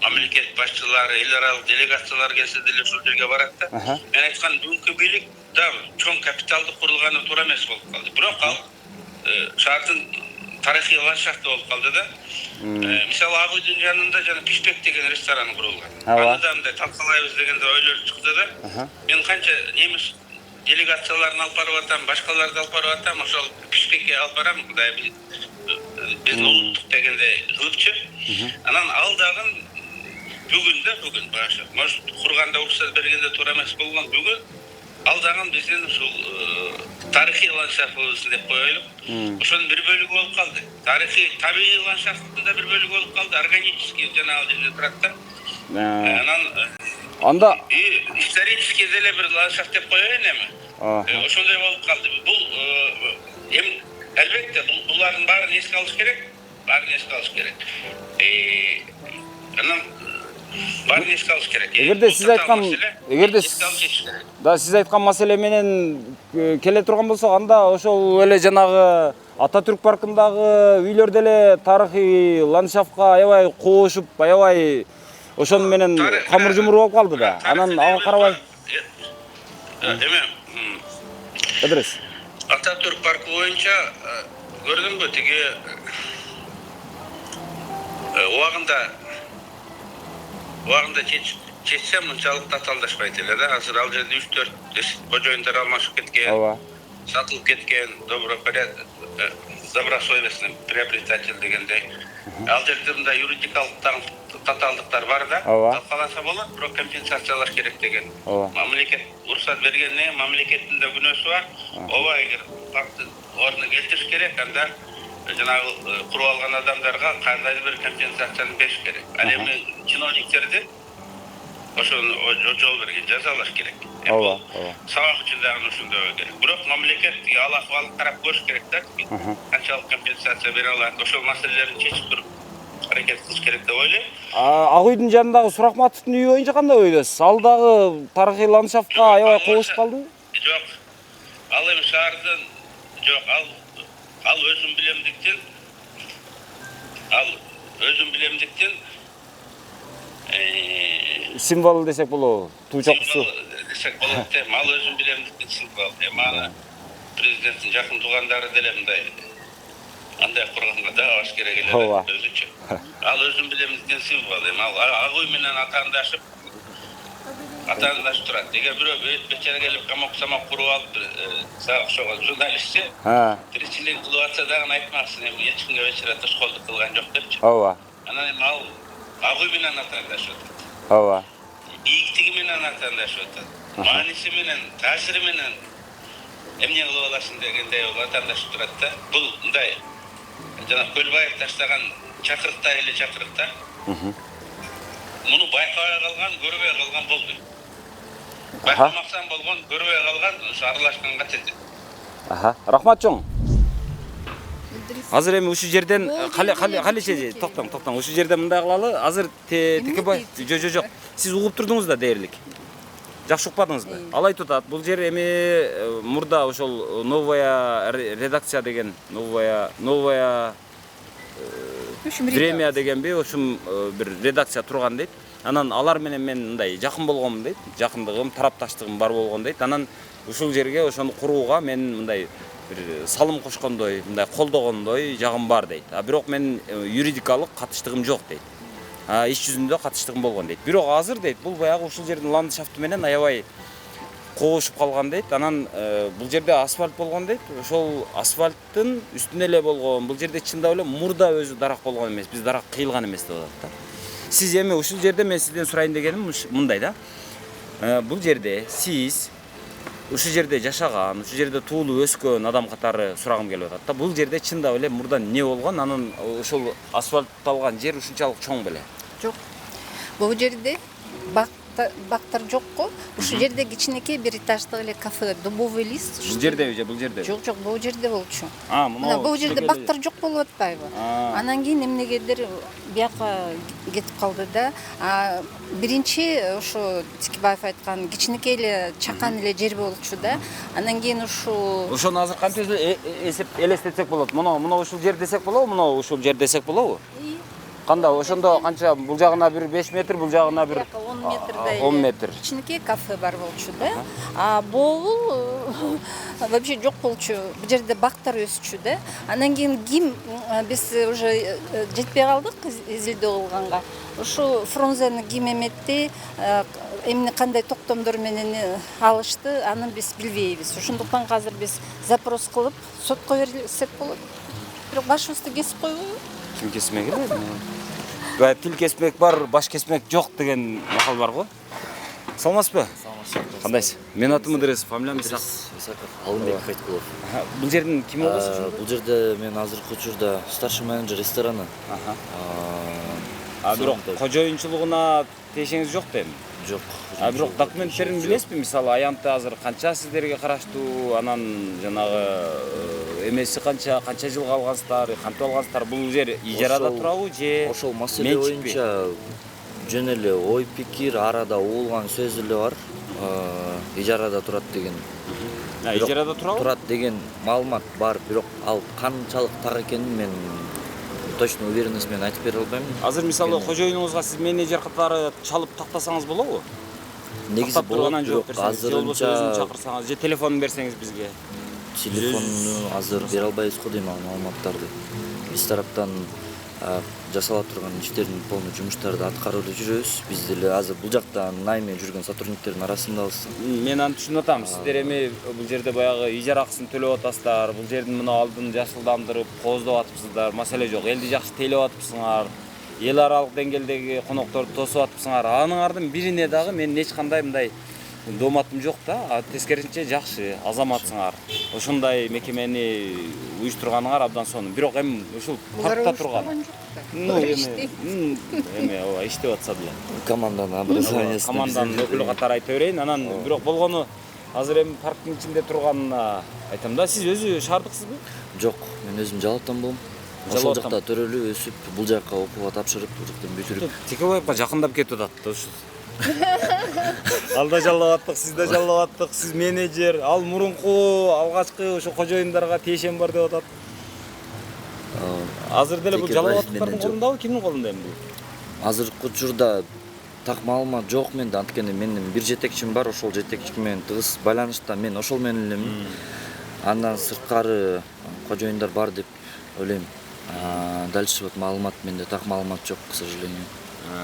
мамлекет башчылары, эл аралык делегациялар келсе деле ошол жерге барат да. Мен айткан бүгүнкү бийлик да чоң капиталдык курулганы туура эмес болуп калды. Бирок ал шаардын тарыхый ландшафты болуп калды да. Мисалы, Ак үйдүн жанында жана Пишпек деген ресторан курулган. Аны да мындай талкалайбыз дегенде ойлор чыкты да. Мен канча немис делегацияларын алып барып атам, башкаларды алып барып атам, ошол Пишпекке алып барам, мындай биздин улуттук дегенде кылыпчы. Анан ал дагы бүгүн башы, может курганда уруксат бергенде туура эмес болгон, бүгүн ал дагы биздин ушул тарыхый ландшафтыбыз деп коелук. Ошонун бир бөлүгү болуп калды. Тарыхый, табигый ландшафттын да бир бөлүгү болуп калды, органический жана ал жерде турат да. Анан анда исторический деле бир ландшафт деп коеюн эми. Ошондой болуп калды. Бул эми албетте булардын баарын эске алыш керек. Анан баарын эске алыш керек. Эгерде сиз айткан маселе менен келе турган болсок, анда ошол эле жанагы Ататүрк паркындагы үйлөр деле тарыхый ландшафтка аябай коошуп, аябай ошону менен камыр жумур болуп калды да. Анан ага карабай. Эме Эдрес. Ататүрк паркы боюнча көрдүңбү тиги убагында чечсем мынчалык татаалдашпайт эле да. Азыр ал жерде 3-4 божоюндар алмашып кеткен, сатылып кеткен, добросовестный приобретатель дегендей. Ал жерде мындай юридикалык татаалдыктар бар да. Талкаласа болот, бирок компенсациялаш керек деген. Мамлекет уруксат бергенне мамлекеттин да күнөөсү бар. Ооба, эгер парктын ордуна келтириш керек, анда жанагы куруп алган адамдарга кандайдыр бир компенсацияны бериш керек. Ал эми чиновниктерди ошону жол берген жазалаш керек. ооба. Сабак үчүн дагы ушундай керек. Бирок мамлекет ал акыбалды карап көрүш керек да. Канчалык компенсация бере алат, ошол маселелерди чечип туруп аракет кылыш керек деп ойлойм. Ак үйдүн жанындагы Суракматовдун үйү боюнча кандай ойдосуз? Ал дагы тарыхый ландшафтка аябай кобуш калдыбы? Жок. Ал эми шаардын жок, ал өзүн билемдиктен Символ десек болобу? Туу чокусу. Десек болот деп, ал өзүн билемдиктен символ. Мана президенттин жакын туугандары деле мындай андай курганга да баш керек эле өзүчө. Ал өзүн билемдиктен символ. Ал ак үй менен атаандашып турат. Эгер бирөө бечара келип камак куруп алып сага окшогон журналистчи тиричилик кылып атса дагы айтмаксың, эми эч кимге бечара тошкоолдук кылган жок депчи. Ооба. Анан эми ал ак үй менен атаандашып атат. Ооба. Ийгитиги менен атаандашып атат. Мааниси менен, таасири менен эмне кылып аласың дегендей атаандашып турат да. Бул мындай жана Көлбаев таштаган чакырыктай эле чакырык да. Муну байкабай калган, көрбөй калган болду. Байкамаксан болгон, көрбөй калган, ушу аралашканга тети. Рахмат чоң. Азыр эми ушу жерден калече токтоң. Ушу жерден мындай кылалы. Азыр Текебай жок. Сиз угуп турдуңуз да дээрлик. Жакшы укпадыңызбы? Ал айтып атат, бул жер эми мурда ошол новая редакция деген, новая время дегенби, ошум бир редакция турган дейт. Анан алар менен мен мындай жакын болгонмун дейт. Жакындыгым, тарапташтыгым бар болгон дейт. Анан ушул жерге ошону курууга мен мындай бир салым кошкондой, мындай колдогондой жагым бар дейт. Бирок мен юридикалык катыштыгым жок дейт. Иш жүзүндө катыштыгым болгон дейт. Бирок азыр дейт, бул баягы ушул жердин ландшафты менен аябай кобушуп калган дейт. Анан бул жерде асфальт болгон дейт. Ошол асфальттын үстүнө эле болгон. Бул жерде чындап эле мурда өзү дарак болгон эмес, биз дарак кыйылган эмес деп атат да. Сиз эми ушул жерде мен сизден сурайын дегеним мындай да. Бул жерде сиз ушул жерде жашаган, ушул жерде туулуп өскөн адам катары сурагым келип атат да. Бул жерде чындап эле мурда эмне болгон? Анан ошол асфальтталган жер ушунчалык чоң беле? Жок. Бул жерде бактар жокко. Ушул жерде кичинекей бир этаждык эле кафе Дубовый лист. Бул жердеби же бул жерде? Жок, бул жерде болчу. Мына бул жерде бактар жок болуп атпайбы? Анан кийин эмнегедир бияка кетип калды да. Биринчи ошо Текебаев айткан кичинекей эле чакан эле жер болчу да. Анан кийин ошону азыр кантип элестетсек болот? Мына ушул жер десек болобу? Мына ушул жер десек болобу? Кандай ошондо канча бул жагына бир 5 метр, бул жагына бир 10 метрдей. 10 метр. Кичинекей кафе бар болчу да. Бул вообще жок болчу. Бул жерде бактар өсчү да. Анан кийин биз уже жетпей калдык изилдөө кылганга. Ушу Фрунзени ким эметти, эмне кандай токтомдор менен алышты, аны биз билбейбиз. Ошондуктан азыр биз запрос кылып сотко берсек болот. Бирок башыбызды кесип койбойбу? Ким кесмек эле? Тил кесмек бар, баш кесмек жок деген макал бар го. Саламатсызбы? Саламатсыз. Кандайсыз? Менин атым Ыдырыс, фамилиям Исаков. Алымбек Кайткулов. Бул жердин ким болосуз? Бул жерде мен азыркы учурда старший менеджер рестораны. Бирок кожоюнчулугуна тиешеңиз жок дейм. Жок. Бирок документтерин билесизби? Мисалы, аянты азыр канча сиздерге караштуу, анан жанагы эмеси канча жыл калгансыздар, кантип алгансыздар? Бул жер ижарада турабы же? Ошол маселе боюнча жөн эле ой пикир арада угулган сөз эле бар. Ижарада турат деген. Ижарада турат деген маалымат бар, бирок ал канчалык так экенин мен точно уверенность менен айтып бере албайм. Азыр мисалы кожоюнуңузга сиз менеджер катары чалып тактасаңыз болобу? Негизи болот, бирок азырынча чакырсаңыз же телефонун берсеңиз бизге. Телефонну азыр бере албайбыз го дейм ал маалыматтарды. Биз тараптан жасала турган иштердин полный жумуштарды аткарып жүрөбүз. Биз деле азыр бул жакта найме жүргөн сотрудниктердин арасындабыз. Мен аны түшүнүп атам. Сиздер эми бул жерде баягы ижара акысын төлөп атасыздар. Бул жердин мына алдын жашылдандырып, кооздоп атыпсыздар. Маселе жок. Элди жакшы тейлеп атыпсыңар. Эл аралык деңгээлдеги конокторду тосуп атыпсыңар. Анын ардын бирине дагы мен эч кандай мындай дооматым жок да, тескерисинче жакшы, азаматсыңар. Ошондой мекемени уюштурганыңар абдан сонун. Бирок эми ушул паркта турган. Эми ооба иштеп атса деле. Команданын образованиясын. Команданын өкүлү катары айта берейин. Анан бирок болгону азыр эми парктын ичинде турганына айтам да, сиз өзү шаардыксызбы? Жок, мен өзүм Жалаттан болом. Ошол жакта төрөлүп өсүп, бул жакка окууга тапшырып, бул жактан бүтүрүп. Текебаевга жакындап кетип атат да ушу. Ал да жаллап аттык, сиз да жаллап аттык, сиз менеджер, ал мурунку алгачкы ошо кожоюндарга тиешем бар деп атат. Азыр деле бул жаллап аттыктардын колундабы, кимдин колунда эми бул? Азыркы учурда так маалымат жок менде, анткени менин бир жетекчим бар, ошол жетекчи менен тыгыз байланышта, мен ошол менен элемин. Андан сырткары кожоюндар бар деп ойлойм. Дальше вот маалымат менде так маалымат жок, к сожалению.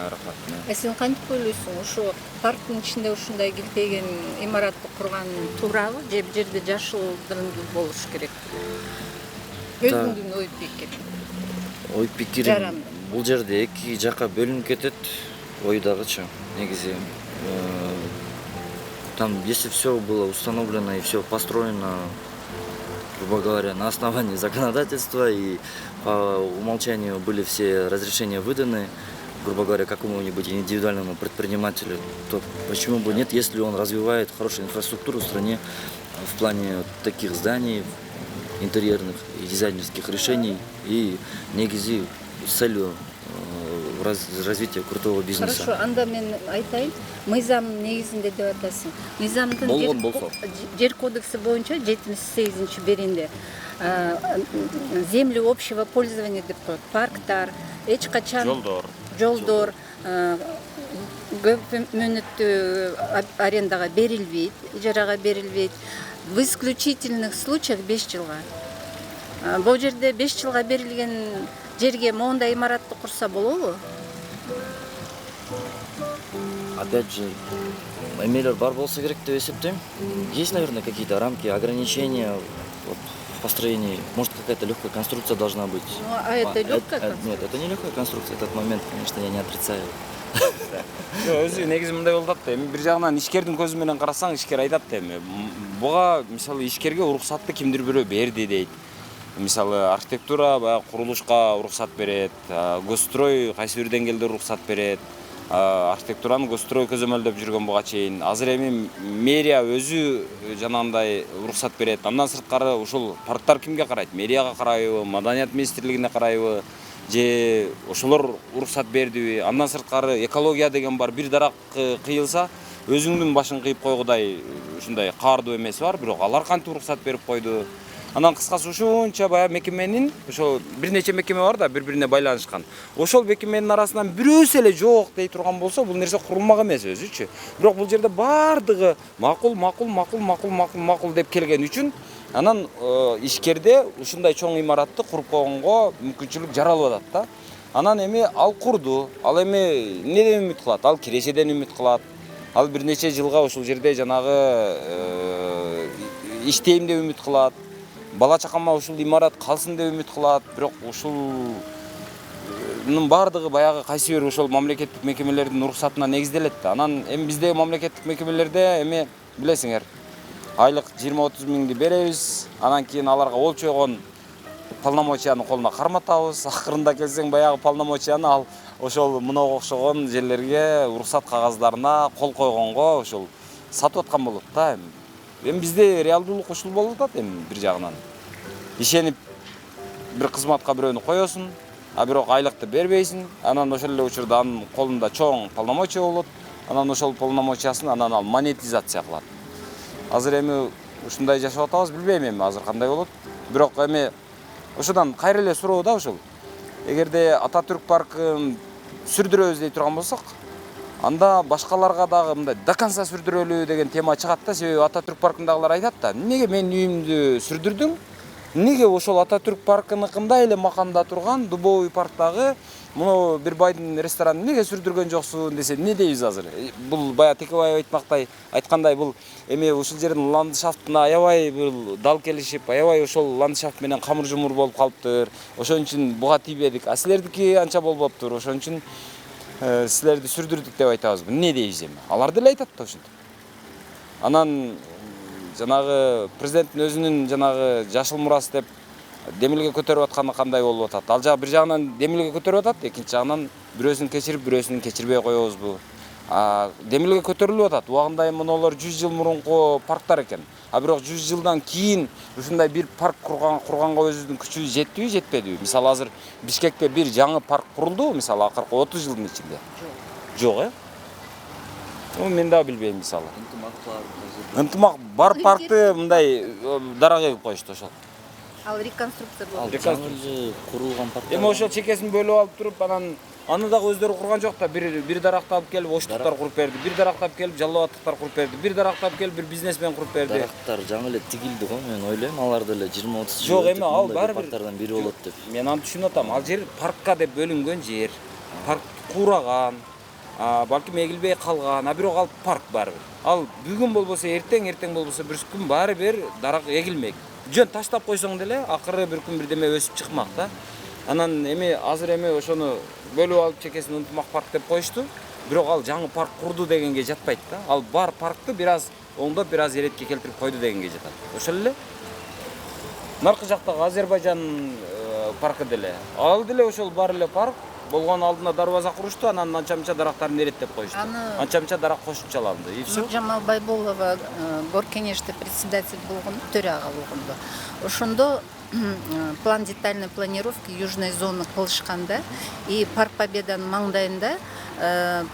Рахмат. Сен кантип ойлойсуң, ошо парктын ичинде ушундай килтеген имаратты курган туурабы, же бир жерде жашылдырымдуу болуш керек? Өзүңдүн ой пикириң. Ой пикирим бул жерде эки жакка бөлүнүп кетет, ойдагычы. Негизи там, если все было установлено и все построено, грубо говоря, на основании законодательства и по умолчанию были все разрешения выданы, грубо говоря, какому-нибудь индивидуальному предпринимателю, то почему бы нет, если он развивает хорошую инфраструктуру в стране в плане таких зданий, интерьерных и дизайнерских решений и негизи с целью развития крутого бизнеса. Хорошо, анда мен айтайын, мыйзам негизинде деп атасың. Мыйзамдын Болгон болсо. жер кодекси боюнча 78-беринде земли общего пользования деп коет. Парктар, эч качан жолдор көп мөөнөттүү арендага берилбейт, ижарага берилбейт. В исключительных случаях 5 жылга. Бул жерде 5 жылга берилген жерге моундай имаратты курса болобу? Опять же, эмелер бар болса керек деп эсептейм. Есть, наверное, какие-то рамки, ограничения вот, в построении. Может, какая-то легкая конструкция должна быть. Ну, а это легкая конструкция? Нет, это не легкая конструкция. Этот момент, конечно, я не отрицаю. Өзү негизи мындай болуп атат. Эми бир жагынан ишкердин көзү менен карасаң, ишкер айтат эми. Буга мисалы ишкерге уруксатты кимдир бирөө берди дейт. Мисалы архитектура баягы курулушка уруксат берет, госстрой кайсы бир деңгээлде уруксат берет. Архитектураны госстрой көзөмөлдөп жүргөн буга чейин. Азыр эми мэрия өзү жанагындай уруксат берет. Андан сырткары ушул парктар кимге карайт? Мэрияга карайбы, Маданият министрлигине карайбы? Же ошолор уруксат бердиби? Андан сырткары экология деген бар, бир дарак кыйылса өзүңдүн башың кыйып койгудай ушундай каардуу эмеси бар, бирок алар кантип уруксат берип койду? Анан кыскасы ушунча баягы мекеменин, ошо бир нече мекеме бар да бири-бирине байланышкан. Ошол мекеменин арасынан бирөөсү эле жок дей турган болсо, бул нерсе курулмак эмес өзүчү. Бирок бул жерде бардыгы макул деп келген үчүн анан ишкерде ушундай чоң имаратты куруп койгонго мүмкүнчүлүк жаралып атат да. Анан эми ал курду, ал эми неден үмүт кылат? Ал кирешеден үмүт кылат. Ал бир нече жылга ушул жерде жанагы иштейм деп үмүт кылат. Бала чакама ушул имарат калсын деп үмүт кылат. Бирок ушулнун бардыгы баягы кайсы бир ошол мамлекеттик мекемелердин уруксатына негизделет да. Анан эми биздеги мамлекеттик мекемелерде эми билесиңер, айлык 20-30 миңди беребиз, анан кийин аларга олчойгон полномочияны колуна карматабыз. Акырында келсең баягы полномочияны ал ошол мынага окшогон жерлерге уруксат кагаздарына кол койгонго ошол сатып аткан болот да. Эми бизде реалдуулук ушул болуп атат эми бир жагынан. Ишенип бир кызматка бирөөнү коесуң, а бирок айлыкты бербейсиң, анан ошол эле учурда анын колунда чоң полномочия болот. Анан ошол полномочиясын анан ал монетизация кылат. Азыр эми ушундай жашап атабыз, билбейм эми азыр кандай болот. Бирок эми ошодан кайра эле суроо да ушул. Эгерде Ататүрк паркын сүрдүрөбүз дей турган болсок, анда башкаларга дагы мындай до конца сүрдүрөлү деген тема чыгат да. Себеби Ататүрк паркындагылар айтат да, неге менин үйүмдү сүрдүрдүң? Неге ошол Ататүрк паркыныкындай эле маканда турган Дубовый парктагы мына бир байдын ресторанын неге сүрдүргөн жоксуң десе, не дейбиз азыр? Бул баягы Текебаев айткандай, бул эми ушул жердин ландшафтына аябай бул дал келишип, аябай ошол ландшафт менен камыр жумур болуп калыптыр. Ошон үчүн буга тийбедик. А силердики анча болбоптур. Ошон үчүн силерди сүрдүрдүк деп айтабыз. Не дейбиз эми? Алар деле айтат да ушинтип. Анан жанагы президенттин өзүнүн жанагы жашыл мурас деп демилге көтөрүп атканы кандай болуп атат? Ал жагы бир жагынан демилге көтөрүп атат, экинчи жагынан бирөөсүн кечирип, бирөөсүн кечирбей коебузбу? Демилге көтөрүлүп атат. Убагында монолор 100 жыл мурунку парктар экен. А бирок 100 жылдан кийин ушундай бир парк курганга өзүбүздүн күчүбүз жетпейби, жетпедиби? Мисалы азыр Бишкекте бир жаңы парк курулду, мисалы акыркы 30 жылдын ичинде. Жок, мен дагы билбейм мисалы. Ынтымак бар паркты мындай дарак эгип коюшту ошол. Ал реконструкция Ал болду. жаңы курулган парк. Эми ошол чекесин бөлүп алып туруп, анан аны дагы өздөрү курган жок да, бир даракты алып келип оштуктар куруп берди, бир даракты алып келип жалал абадтыктар куруп берди, бир даракты алып келип бир бизнесмен куруп берди. Дарактар жаңы эле тигилди го, мен ойлойм, алар деле 20-30 жыл. Жок, эми ал баары бир парктардан бири болот деп. Мен аны түшүнүп атам. Ал жер паркка деп бөлүнгөн жер. Парк кураган, балким эгилбей калган, а бирок ал парк баары бир. Ал бүгүн болбосо эртең, эртең болбосо бир күн баары бир дарак эгилмек. Жөн таштап койсоң деле акыры бир күн бирдеме өсүп чыкмак да. Анан эми азыр ошону бөлүп алып чекесин ынтымак парк деп коюшту. Бирок ал жаңы парк курду дегенге жатпайт да. Ал бар паркты бир аз оңдоп, бир аз эретке келтирип койду дегенге жатат. Ошол эле. Наркы жактагы Азербайжан паркы деле. Ал деле ошол бар эле парк. Болгон алдына дарбаза курушту, анан анча-мынча дарактарын эреттеп коюшту. Анча-мынча дарак кошумча алынды. И все. Нуржамал Байболова горкенеште председатель болгондо, төрага болгондо. Ошондо план детальной планировки южной зоны кылышканда и парк Победанын маңдайында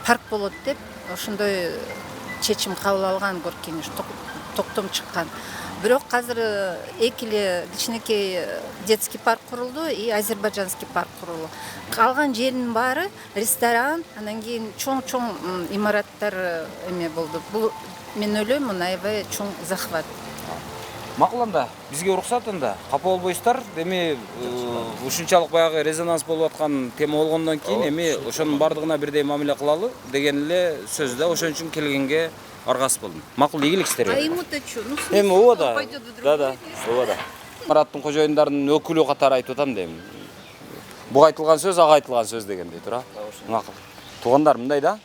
парк болот деп ошондой чечим кабыл алган горкенеш, токтом чыккан. Бирок азыр эки эле кичинекей детский парк курулду и азербайджанский парк курулду. Калган жердин баары ресторан, анан кийин чоң-чоң имараттар эме болду. Бул мен ойлойм, аябай чоң захват. Макул анда, бизге уруксат анда. Капа болбойсуздар. Эми ушунчалык баягы резонанс болуп аткан тема болгондон кийин эми ошонун бардыгына бирдей мамиле кылалы деген эле сөз да. Ошон үчүн келгенге аргасыз болдум. Макул, игилик сиздерге. А ему-то что? Ну, Эми ооба да. пойдет в другое Да, ооба да. Мараттын кожоюндарынын өкүлү катары айтып атам дейм. Буга айтылган сөз, ага айтылган сөз дегендей тура. Макул. Туугандар, мындай да.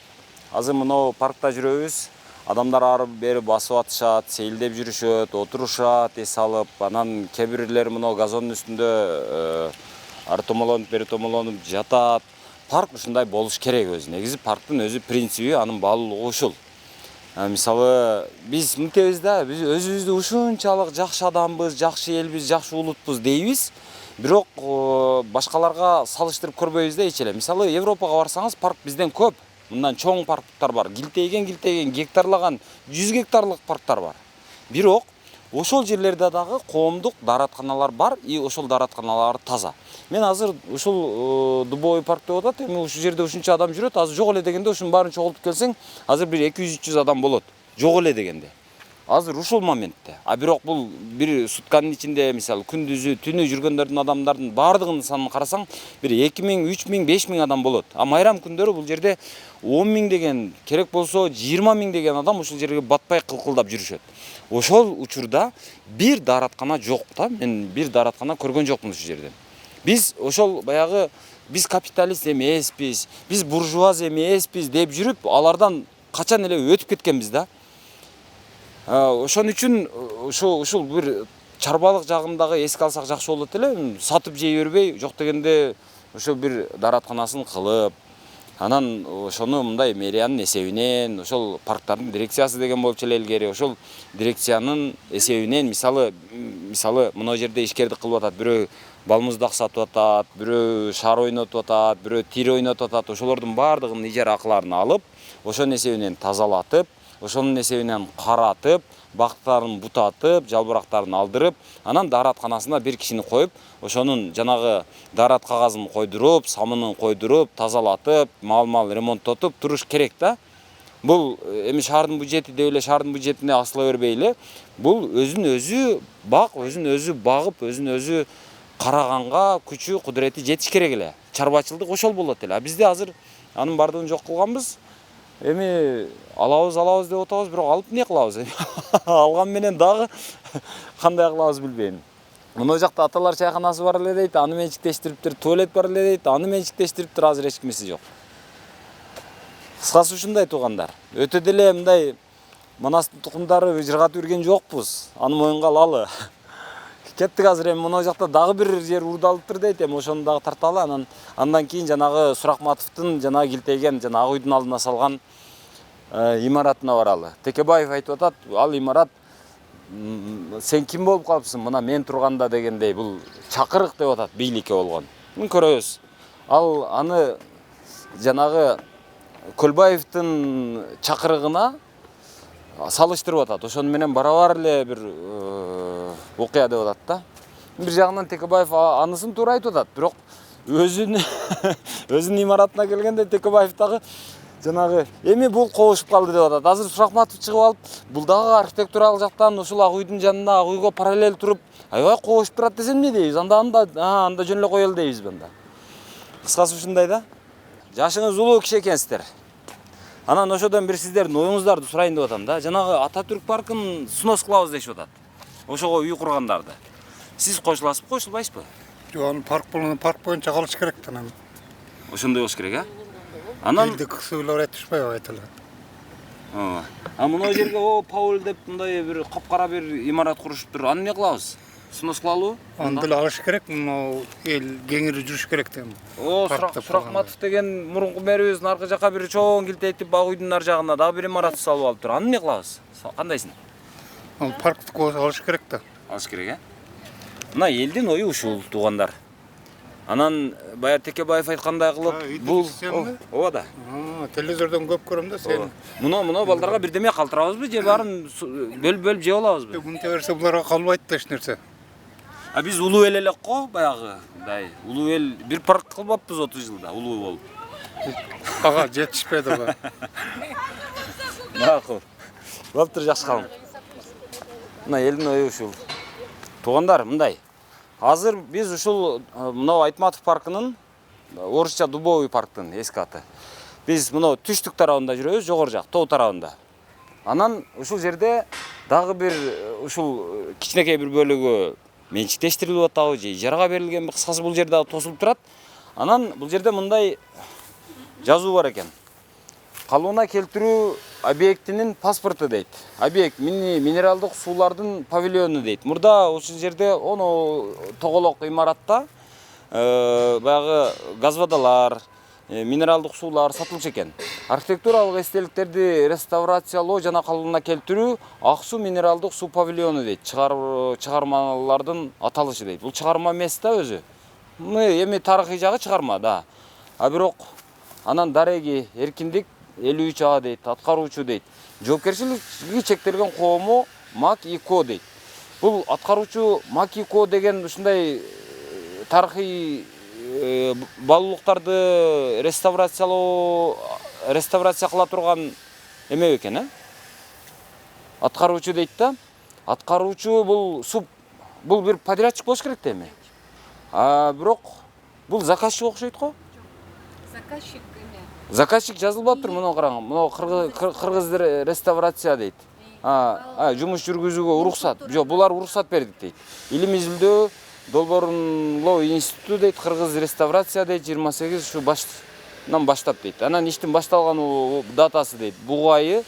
Азыр мына паркта жүрөбүз. Адамдар ары бери басып атышат, сейилдеп жүрүшөт, отурушат, эс алып, анан кээ бирлер мына газондун үстүндө ары томолонуп, бери томолонуп жатат. Парк ушундай болуш керек өзү. Негизи парктын өзү принциби, анын баалуулугу ушул. Мисалы, биз мынтебиз да, биз өзүбүздү ушунчалык жакшы адамбыз, жакшы элбиз, жакшы улутпуз дейбиз. Бирок башкаларга салыштырып көрбөйбүз да эч эле. Мисалы, Европага барсаңыз, парк бизден көп. Мындан чоң парктар бар. Гилтейген гектарлаган 100 гектарлык парктар бар. Бирок ошол жерлерде дагы коомдук дааратканалар бар, и ошол дааратканалар таза. Мен азыр ушул Дубовый парк деп атат, эми ушул жерде ушунча адам жүрөт, азыр жок эле дегенде ушунун баарын чогултуп келсең, азыр бир 200-300 адам болот. Жок эле дегенде. Азыр ушул моментте. А бирок бул бир сутканын ичинде, мисалы, күндүзү, түнү жүргөндөрдүн адамдардын баардыгынын санын карасаң, бир 2000, 3000, 5000 адам болот. А майрам күндөрү бул жерде 10 000 деген, керек болсо 20 000 деген адам ушул жерге батпай кылкылдап жүрүшөт. Ошол учурда бир даараткана жок да. Мен бир даараткана көргөн жокмун ушул жерден. Биз ошол баягы биз капиталист эмеспиз, биз буржуаз эмеспиз деп жүрүп, алардан качан эле өтүп кеткенбиз да. Ошон үчүн ушул бир чарбалык жагындагы эске алсак жакшы болот эле. Сатып жей бербей, жок дегенде ошол бир дааратканасын кылып, анан ошону мындай мэриянын эсебинен, ошол парктардын дирекциясы деген болчу эле илгери, ошол дирекциянын эсебинен, мисалы мына жерде ишкердик кылып атат, бирөө балмуздак сатып атат, бирөө шар ойнотуп атат, бирөө тир ойнотуп атат. Ошолордун баардыгынын ижара акыларын алып, ошонун эсебинен тазалатып, ошонун эсебинен каратып, бактарын бутатып, жалбырактарын алдырып, анан дааратканасына бир кишини коюп, ошонун жанагы даарат кагазын койдуруп, самынын койдуруп, тазалатып, мал ремонттотуп туруш керек да. Бул эми шаардын бюджети деп эле шаардын бюджетине асыла бербей эле, бул өзүн өзү багып, өзүн өзү караганга күчү, кудурети жетиш керек эле. Чарбачылдык ошол болот эле. А бизде азыр анын бардыгын жок кылганбыз. Эми алабыз деп атабыз, бирок алып эмне кылабыз? Алган менен дагы кандай кылабыз билбейм. Мына жакта аталар чайканасы бар эле дейт, аны менчиктештириптир, туалет бар эле дейт, аны менчиктештириптир, азыр эч кимиси жок. Кыскасы ушундай туугандар. Өтө деле мындай Манастын тукумдары жыргатып жүрген жокпуз. Аны моюнга алалы. Кеттик азыр эми мына жакта дагы бир жер урдалыптыр дейт. Эми ошону дагы тарталы. Андан кийин жанагы Суракматовдун жанагы килтейген жана Ак үйдүн алдына салган имаратына баралы. Текебаев айтып атат, ал имарат сен ким болуп калыпсың? Мына мен турганда дегендей бул чакырык деп атат бийликке болгон. Мун көрөбүз. Ал аны жанагы Көлбаевдин чакырыгына салыштырып атат. Ошону менен барабар эле бир окуя деп атат да. Бир жагынан Текебаев анысын туура айтып атат, бирок өзүнүн имаратына келгенде Текебаев дагы жанагы эми бул кобушуп калды деп атат. Азыр Суракматов чыгып алып, бул дагы архитектуралык жактан ушул Ак үйдүн жанына, Ак үйгө параллель туруп, аябай кобушуп турат десем эмне дейбиз? Анда жөн эле коелу дейбиз анда. Кыскасы ушундай да. Жашыңыз улуу киши экенсиздер. Анан ошодон бир сиздердин оюңуздарды сурайын деп атам да. Жанагы Ататүрк паркын снос кылабыз дешип атат. Ошого үй кургандарды. Сиз кошуласызбы, кошулбайсызбы? Жок, парк боюнча калыш керек да. Ошондой болуш керек, Анан элди кысуулар айтышпайбы айтылат. Мына жерге Пауль деп мындай бир капкара бир имарат курушуптур. Аны эмне кылабыз? Снос кылалыбы? Аны деле алыш керек, мына эл кеңири жүрүш керек да. Суракматов деген мурунку мэрибиздин аркы жака бир чоң килтейтип Ак үйдүн ар жагына дагы бир имарат салып алыптыр. Аны эмне кылабыз? Кандайсың? Ал паркты алыш керек да. Алыш керек, Мына элдин ою ушул, туугандар. Анан баягы Текебаев айткандай кылып, бул ооба да. Телевизордон көп көрөм да сени. Муну балдарга бирдеме калтырабызбы же баарын бөлүп жеп алабызбы? Мынтип берсе буларга калбайт да эч нерсе. Биз улуу эл элек го баягы. Улуу эл бир парк кылбаппыз 30 жылда улуу болуп. Ага жетишпеди ага. Макул. Болуптур, жакшы калың. Мына элдин ою ушул. Туугандар, мындай. Азыр биз ушул мына Айтматов паркынын, орусча Дубовый парктын эски аты. Биз мына түштүк тарабында жүрөбүз, жогору жак, тоо тарабында. Анан ушул жерде дагы бир ушул кичинекей бир бөлүгү менчиктештирилип атабы же ижарага берилген, кыскасы бул жерде тосулуп турат. Анан бул жерде мындай жазуу бар экен. Калыбына келтирүү объектинин паспорту дейт. Объект минералдык суулардын павильону дейт. Мурда ушул жерде тоголок имаратта баягы газ водалар, минералдык суулар сатылчу экен. Архитектуралык эстеликтерди реставрациялоо жана калыбына келтирүү Ак суу минералдык суу павильону дейт. Чыгармалардын аталышы дейт. Бул чыгарма эмес да өзү. Эми тарыхый жагы чыгарма да. Бирок анан дареги эркиндик 53А дейт, аткаруучу дейт. Жоопкерчилиги чектелген коому МАК-ИКО дейт. Бул аткаруучу МАК-ИКО деген ушундай тарыхый баалуулуктарды реставрация кыла турган эме экен, Аткаруучу дейт да. Аткаруучу бул бир подрядчик болуш керек да эми. Бирок бул заказчик окшойт го. Заказчик жазылбаптыр, мына караң. Мына кыргыз реставрация дейт. Жумуш жүргүзүүгө уруксат. Жок, булар уруксат бердик дейт. Илим изилдөө долбоорлоо институту дейт, кыргыз реставрация дейт, 28 ушу баштап дейт. Анан иштин башталган датасы дейт. Буг айы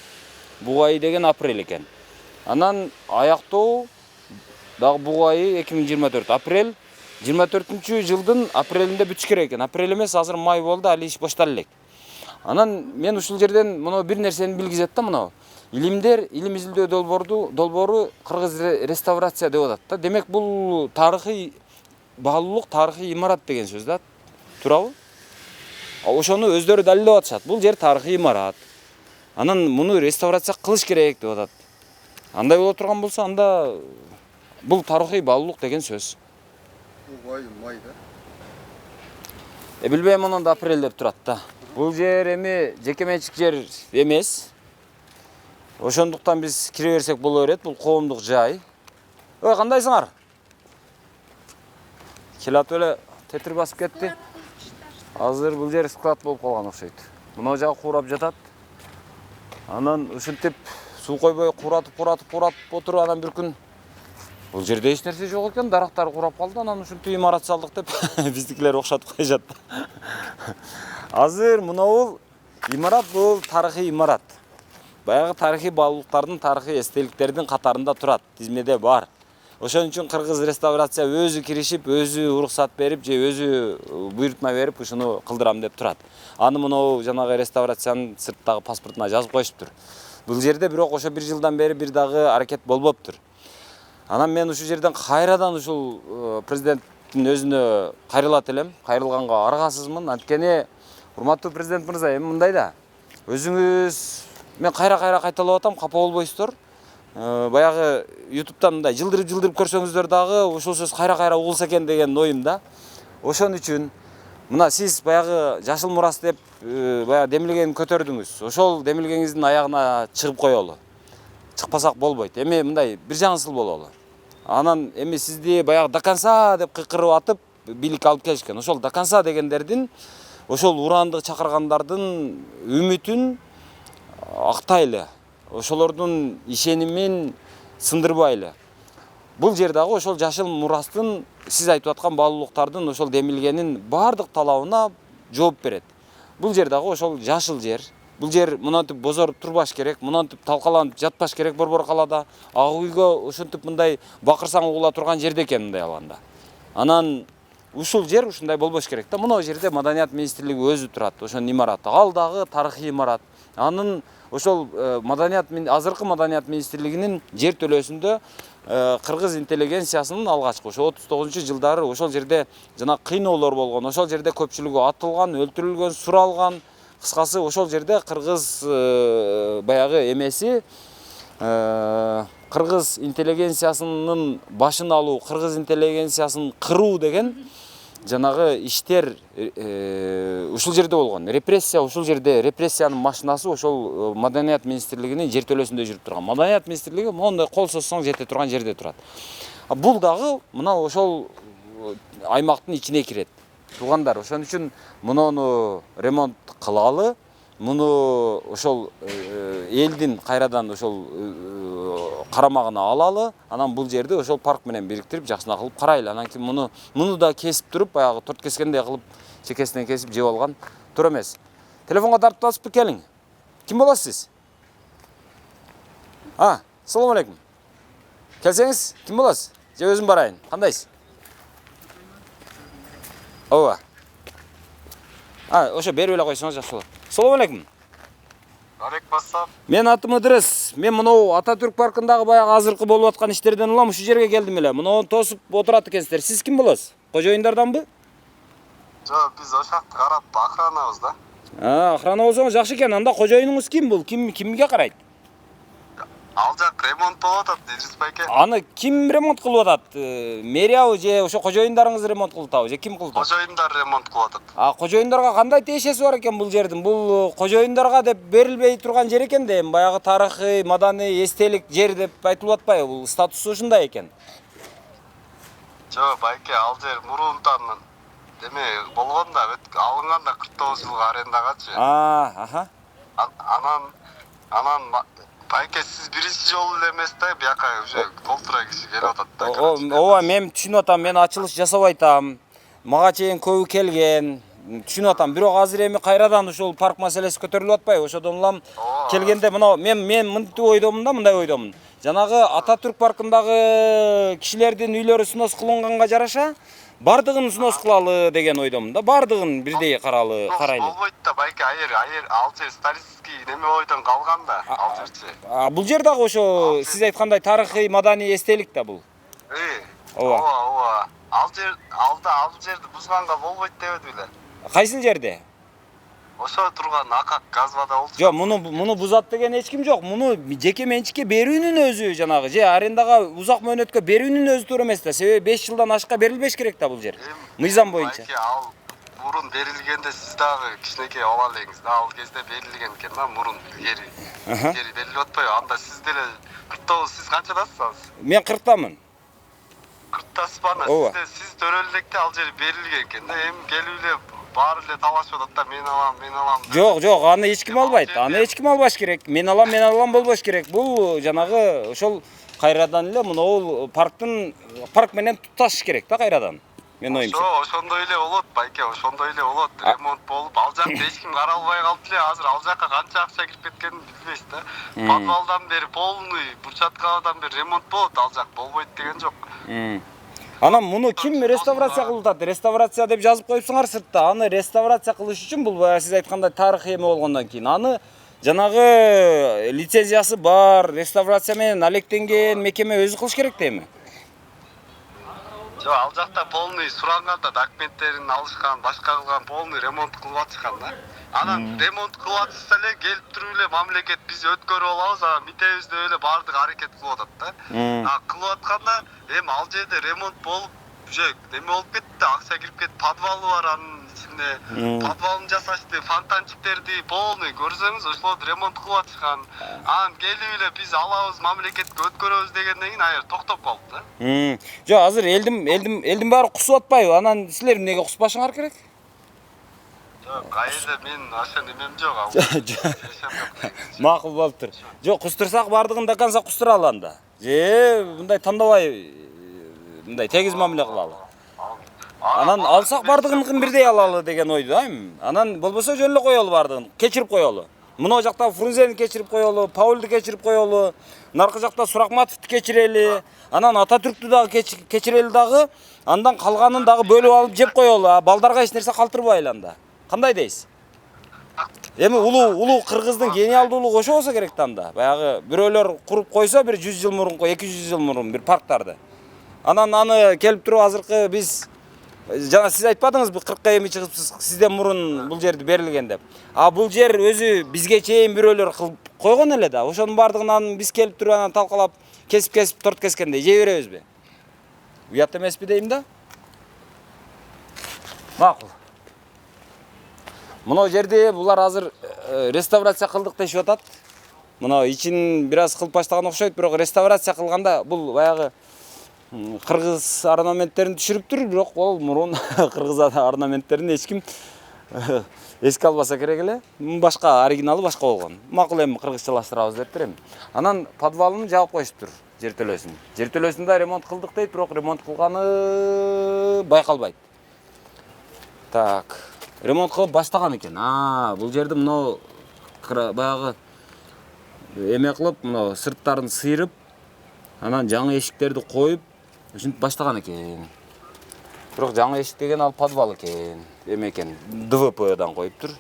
деген апрель экен. Анан аяктоо дагы буг айы 2024 апрель. 24-жылдын апрелинде бүтүш керек экен. Апрель эмес, азыр май болду, али иш башталып элек. Анан мен ушул жерден мына бир нерсени билгизет да, мына. Илим изилдөө долбоору кыргыз реставрация деп атат да. Демек бул тарыхый баалуулук, тарыхый имарат деген сөз да. Туурабы? Ошону өздөрү далилдеп атышат. Бул жер тарыхый имарат. Анан муну реставрация кылыш керек деп атат. Андай боло турган болсо, анда бул тарыхый баалуулук деген сөз. Май да. Билбейм, анан да апрель деп турат да. Бул жер эми жеке менчик жер эмес. Ошондуктан биз кире берсек боло берет. Бул коомдук жай. Кандайсыңар? Келат эле тетир басып кетти. Азыр бул жер склад болуп калган окшойт. Мына жагы куурап жатат. Анан ушинтип суу койбой кууратып отуруп, анан бир күн бул жерде эч нерсе жок экен, дарактар курап калды. Анан ушинтип имарат салдык деп биздикилер окшотуп коюшат. Азыр мына бул имарат, бул тарыхый имарат. баягы тарыхый баалуулуктардын, тарыхый эстеликтердин катарында турат, тизмеде бар. Ошон үчүн кыргыз реставрация өзү киришип, өзү уруксат берип же өзү буйрутма берип ушуну кылдырам деп турат. Аны мынау жанагы реставрациянын сырттагы паспортуна жазып коюшуптур. Бул жерде бирок ошо 1 жылдан бери бир дагы аракет болбоптур. Анан мен ушул жерден кайрадан ушул президенттин өзүнө кайрылат элем. Кайрылганга аргасызмын. Анткени урматтуу президент мырза, эми мындай да. Өзүңүз мен кайра кайталап атам, капа болбойсуздар. Баягы YouTube'дан мындай жылдырып көрсөңүздөр дагы ушул сөз кайра угулса экен деген оюм да. Ошон үчүн мына сиз баягы жашыл мурас деп баягы демилгени көтөрдүңүз. Ошол демилгениңиздин аягына чыгып коелу. Чыкпасак болбойт. Эми мындай бир жаңысыл бололу. Анан эми сизди баягы до конца деп кыйкырып атып бийлик алып келишкен. Ошол до конца дегендердин, ошол урандык чакыргандардын үмүтүн актайлы. Ошолордун ишенимин сындырбайлы. Бул жер дагы ошол жашыл мурастын, сиз айтып аткан баалуулуктардын ошол демилгенин бардык талабына жооп берет. Бул жер дагы ошол жашыл жер. Бул жер мынантип бозоруп турбаш керек, мынантип талкаланып жатпаш керек борбор калада. Ак үйгө ошентип мындай бакырсаң угула турган жерде экен мындай алганда. Анан ушул жер ушундай болбош керек да. Мына жерде Маданият министрлиги өзү турат, ошонун имараты. Ал дагы тарыхый имарат. Анын ошол азыркы Маданият министрлигинин жер төлөөсүндө кыргыз интеллигенциясынын алгачкы ошо 39-жылдары ошол жерде жана кыйноолор болгон, ошол жерде көпчүлүгү атылган, өлтүрүлгөн, суралган. Кыскасы ошол жерде кыргыз баягы эмеси кыргыз интеллигенциясынын башын алуу, кыргыз интеллигенциясын кыруу деген жанагы иштер ушул жерде болгон. Репрессия ушул жерде, репрессиянын машинасы ошол Маданият министрлигинин жер төлөөсүндө жүрүп турган. Маданият министрлиги моундай кол созсоң жете турган жерде турат. Бул дагы мына ошол аймактын ичине кирет. Туугандар, ошон үчүн муну ремонт кылалы, муну ошол элдин кайрадан ошол карамагына алалы, анан бул жерди ошол парк менен бириктирип жакшына кылып карайлы. Анан кийин муну да кесип туруп, баягы торт кескендей кылып чекесинен кесип жеп алган туура эмес. Телефонго тартып алсызбы, келиң. Ким болосуз сиз? Assalomu alaykum. Келсеңиз, ким болосуз? Же өзүм барайын? Кандайсыз? Ооба. Ошо берип эле койсоңуз жакшы болот. Assalomu alaykum. Алейкум ассалам. Мен атым Ыдырыс. Мен мынау Ататүрк паркындагы баягы азыркы болуп аткан иштерден улам ушу жерге келдим эле. Муну тосуп отурат экенсиздер. Сиз ким болосуз? Кожоюндарданбы? Жок, биз ошакты карап охранабыз да. Охрана болсоңуз жакшы экен. Анда кожоюнуңуз ким бул? Кимге карайт? Ал жак ремонт болуп атат, Идрис байке. Аны ким ремонт кылып атат? Мэриябы же ошо кожоюндарыңыз ремонт кылып атабы же ким кылып атат? Кожоюндар ремонт кылып атат. Кожоюндарга кандай тиешеси бар экен бул жердин? Бул кожоюндарга деп берилбей турган жер экен да, эми баягы тарыхый, маданий, эстелик жер деп айтылып атпайбы? Бул статусу ушундай экен. Жок, байке, ал жер мурунтан эме болгон да, алынган да 49 жылга арендагачы. Анан байке, сиз биринчи жолу эле эмес да, бияка уже толтура киши келип атат да. Ооба, мен түшүнүп атам, мен ачылыш жасап айтам. Мага чейин көбү келген. Түшүнүп атам, бирок азыр эми кайрадан ушул парк маселеси көтөрүлүп атпайбы? Ошодон улам келгенде мына мен мынтип ойдомун да, мындай ойдомун. Жанагы Ататүрк паркындагы кишилердин үйлөрү снос кылынганга жараша бардыгын снос кылалы деген ойдомун да. Бардыгын бирдей карайлы. Болбойт да байке, ал жер исторический неме ойдон калган да, ал жерчи. Бул жер дагы ошо сиз айткандай тарыхый, маданий эстелик да бул. Ооба. Ал жерди бузганга болбойт дебеди беле. Кайсыл жерде? Ошо турган акак газбада болчу. Жок, муну бузат деген эч ким жок. Муну жеке менчикке берүүнүн өзү жанагы же арендага узак мөөнөткө берүүнүн өзү туура эмес да. Себеби 5 жылдан ашка берилбеш керек да бул жер. Мыйзам боюнча. Ал мурун берилгенде сиз дагы кичинекей ала элеңиз да. Ал кезде берилген экен да, мурун гери берилип атпайбы? Анда сиз деле 49, сиз канчадасыз азыр? Мен 40тамын. 40тасызбы? Анда сиз төрөлүп электе ал жер берилген экен да. Эми келип эле баары эле талашып атат да, мен алам. Жок, аны эч ким албайт. Аны эч ким албаш керек. Мен алам болбош керек. Бул жанагы ошол кайрадан эле мынау парк менен тутташыш керек да кайрадан. Менин оюмча. Ошондой эле болот, байке, ошондой эле болот. Ремонт болуп, ал жакта эч ким каралбай калды эле. Азыр ал жакка канча акча кирип кеткенин билбейбиз да. Подвалдан бери полный, брусчаткадан бери ремонт болот, ал жак болбойт деген жок. Анан муну ким реставрация кылып атат? Реставрация деп жазып коюпсуңар сыртта. Аны реставрация кылыш үчүн бул баягы сиз айткандай тарыхый эме болгондон кийин аны жанагы лицензиясы бар, реставрация менен алектенген мекеме өзү кылыш керек дейми? Жок, ал жакта полный суранганда документтерин алышкан, башка кылган полный ремонт кылып атышкан да. Анан ремонт кылып атышса эле келип туруп эле мамлекет биз өткөрүп алабыз, анан митебиз деп эле баардык аракет кылып атат да. Кылып атканда эми ал жерде ремонт болуп уже неме болуп кетти, акча кирип кетти, подвалы бар анын ичинде. Подвалын жасашты, фонтанчиктерди полный көрсөңүз ошолорду ремонт кылып атышкан. Анан келип эле биз алабыз, мамлекетке өткөрөбүз дегенден кийин аябыр токтоп калды да. Жок, азыр элдин баары кусуп атпайбы? Анан силер эмнеге куспашыңар керек? Жок, айылда мен ошо немем жок. Макул болуптур. Жок, кустурсак бардыгын до конца кустуралы анда. Же мындай тандабай мындай тегиз мамиле кылалы. Анан алсак бардыгын бирдей алалы деген ойду да эми. Анан болбосо жөн эле коелу бардыгын, кечирип коелу. Мына жакта Фрунзени кечирип коелу, Паулду кечирип коелу, наркы жакта Суракматовду кечирели, анан Ататүрктү дагы кечирели дагы, андан калганын дагы бөлүп алып жеп коелу. Балдарга эч нерсе калтырбайлы анда. Кандай дейсиз? Эми улуу кыргыздын гениалдуулугу ошо болсо керек да анда. Баягы бирөөлөр куруп койсо бир 100 жыл мурунку, 200 жыл мурун бир парктарды. Анан аны келип туруп азыркы биз жана сиз айтпадыңызбы 40 эми чыгыпсыз сизден мурун бул жерди берилген деп. Бул жер өзү бизге чейин бирөөлөр кылып койгон эле да. Ошонун бардыгынан биз келип туруп анан талкалап, кесип торт кескендей жей беребизби? Уят эмеспи дейм да. Макул. Мына жерде булар азыр реставрация кылдык дешип атат. Мына ичин бир аз кылып баштаган окшойт, бирок реставрация кылганда бул баягы кыргыз орнаменттерин түшүрүптүр, бирок ол мурун кыргыз орнаменттерин эч ким эске албаса керек эле. Башка оригиналы башка болгон. Макул эми кыргызчалаштырабыз дептир эми. Анан подвалын жаап коюштур, жертөлөсүн. Жертөлөсүндө ремонт кылдык дейт, бирок ремонт кылганы байкалбайт. Так, ремонт кылып баштаган экен. Бул жерди мына баягы эме кылып, мына сырттарын сыйрып, анан жаңы эшиктерди коюп, ушинтип баштаган экен. Бирок жаңы эшик деген ал подвал экен. Эме экен, ДВПдан коюптур.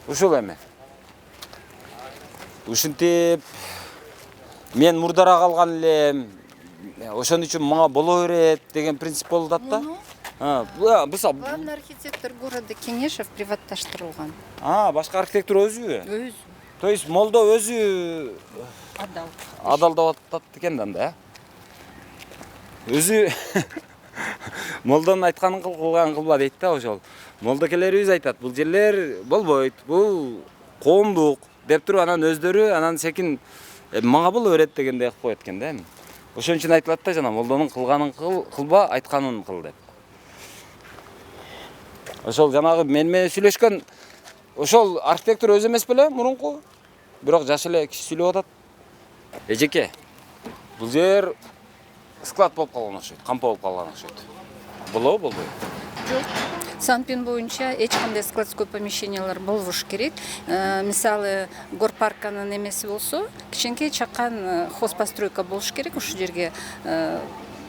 Ушул эме. Ушинтип мен мурдара калган элем. Ошон үчүн мага боло берет деген принцип болуп атат да. Главный архитектор города Кенешев приватташтырылган. Башка архитектор өзүбү? Өзү. То есть молдо өзү адалдап атат экен да анда, өзү молдонун айтканын кылба дейт да ошол. Молдокелерибиз айтат, бул жерлер болбойт, бул коомдук деп туруп анан өздөрү анан секин мага боло берет дегендей кылып коет экен да эми. Ошон үчүн айтылат да жана молдонун кылганын кылба, айтканын кыл деп. Ошол жанагы менен сүйлөшкөн ошол архитектор өзү эмес беле мурунку? Бирок жаш эле киши сүйлөп атат. Эжеке, бул жер склад болуп калган окшойт, кампа болуп калган окшойт. Болобу, болбойбу? Жок. Санпин боюнча эч кандай складской помещениялар болбош керек. Мисалы, горпарканын эмеси болсо, кичинекей чакан хозпостройка болуш керек, ушул жерге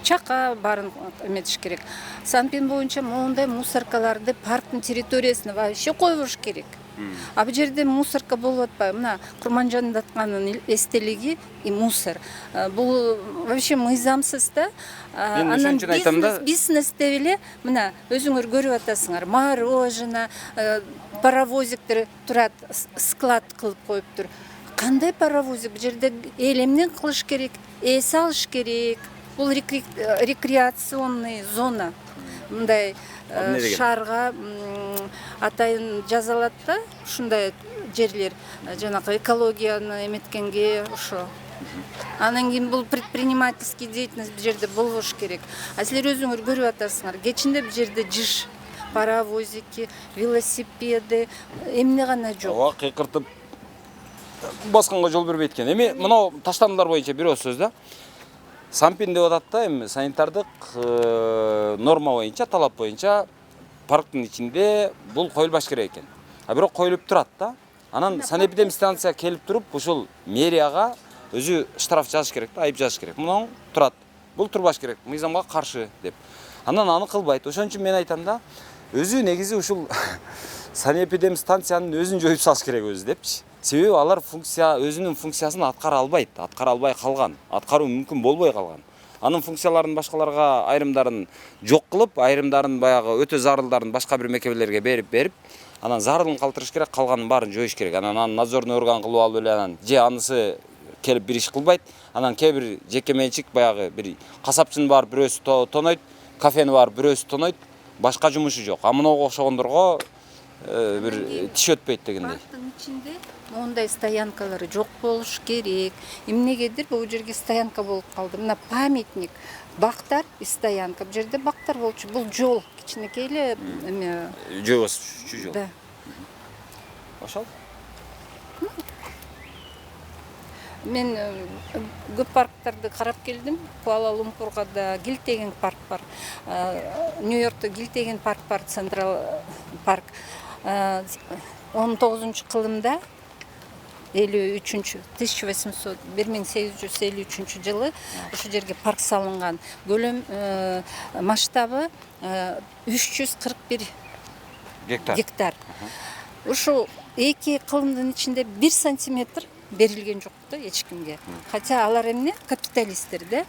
чака барын эметиш керек. Санпин боюнча моундай мусоркаларды парктын территориясына вообще койбош керек. Бул жерде мусорка болуп атпайбы? Мына Курманжандын атканын эстелиги и мусор. Бул вообще мыйзамсыз да. Анан бизнес деп эле мына өзүңөр көрүп атасыңар, мороженое, паровозиктер турат, склад кылып коюптур. Кандай паровозик? Бул жерде эл эмне кылыш керек? Эс алыш керек. Бул рекреационный зона. Мындай шаарга атайын жазалат да, ушундай жерлер жанагы экологияны эметкенге ошо. Анан кийин бул предпринимательский деятельность бул жерде болбош керек. Силер өзүңөр көрүп атасыңар, кечинде бул жерде жыш, паровозики, велосипеди, эмне гана жок. Кыйкыртып басканга жол бербейт экен. Эми мына таштандылар боюнча бир сөз да. Сампин деп атат да, эми санитардык норма боюнча, талап боюнча парктын ичинде бул коюлбаш керек экен. А бирок коюлуп турат да. Анан санэпидемстанция келип туруп, ушул мэрияга өзү штраф жазыш керек да, айып жазыш керек. Муну турат. Бул турбаш керек, мыйзамга каршы деп. Анан аны кылбайт. Ошон үчүн мен айтам да, өзү негизи ушул санэпидемстанциянын өзүн жоюп салыш керек өзү депчи. Себеби алар өзүнүн функциясын аткара албайт, аткара албай калган, аткаруу мүмкүн болбой калган. Анын функцияларын башкаларга айрымдарын жок кылып, айрымдарын баягы өтө зарылдарын башка бир мекемелерге берип, анан зарылын калтырыш керек, калганын баарын жоюш керек. Анан надзорный орган кылып алып эле анан же анысы келип бир иш кылбайт, анан кээ бир жеке менчик баягы бир касапчынын бар бирөөсү тонойт, кафени бар бирөөсү тонойт, башка жумушу жок. А мынага окшогондорго бир тиш өтпөйт дегендей. Парктын ичинде мондай стоянкалар жок болуш керек. Эмнегедир бул жерге стоянка болуп калды. Мына памятник, бактар, стоянка. Бул жерде бактар болчу. Бул жол кичинекей эле эме. Жобос жол. Да. Ошол. Мен көп парктарды карап келдим. Куала-Лумпурга да Гилтеген парк бар. Нью-Йоркто Гилтеген парк бар, Централ парк. 19-кылымда 1853 жылы ушу жерге парк салынган. Көлөм масштабы 341 гектар. Ушу 2 кылымдын ичинде 1 сантиметр берилген жок да эч кимге. Хотя алар эмне капиталисттер да.